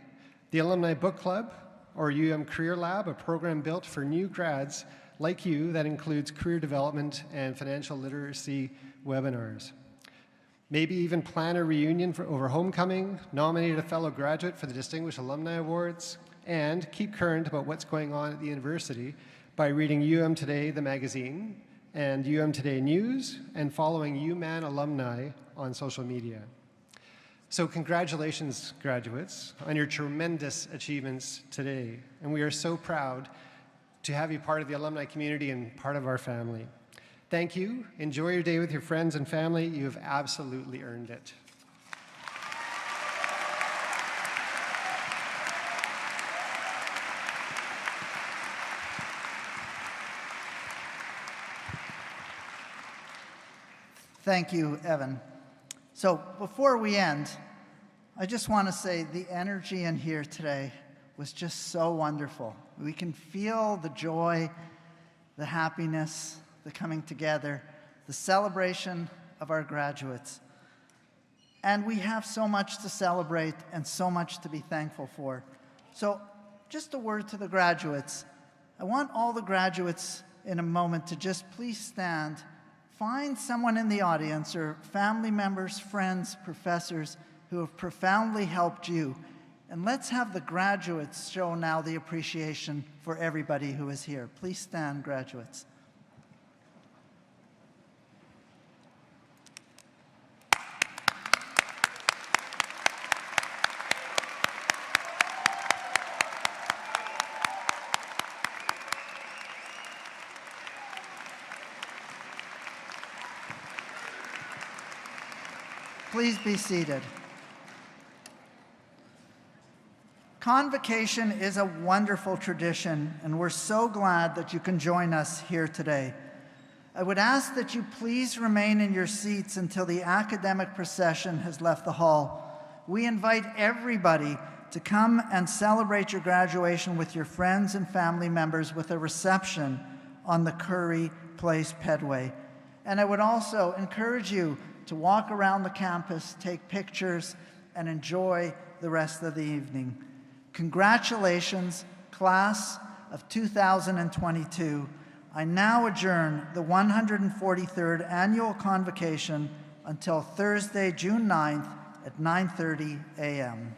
the Alumni Book Club, or Career Lab, a program built for new grads like you that includes career development and financial literacy webinars. Maybe even plan a reunion over homecoming, nominate a fellow graduate for the Distinguished Alumni Awards, and keep current about what's going on at the university by reading Today, the magazine, and Today News, and following UMan alumni on social media. So congratulations, graduates, on your tremendous achievements today. And we are so proud to have you part of the alumni community and part of our family. Thank you. Enjoy your day with your friends and family. You have absolutely earned it. Thank you, Evan. So before we end, I just want to say the energy in here today was just so wonderful. We can feel the joy, the happiness, the coming together, the celebration of our graduates. And we have so much to celebrate and so much to be thankful for. So just a word to the graduates. I want all the graduates in a moment to just please stand. Find someone in the audience or family members, friends, professors who have profoundly helped you. And let's have the graduates show now the appreciation for everybody who is here. Please stand, graduates. Please be seated. Convocation is a wonderful tradition, and we're so glad that you can join us here today. I would ask that you please remain in your seats until the academic procession has left the hall. We invite everybody to come and celebrate your graduation with your friends and family members with a reception on the Curry Place Pedway. And I would also encourage you to walk around the campus, take pictures, and enjoy the rest of the evening. Congratulations, class of 2022. I now adjourn the 143rd Annual Convocation until Thursday, June 9th at 9:30 a.m.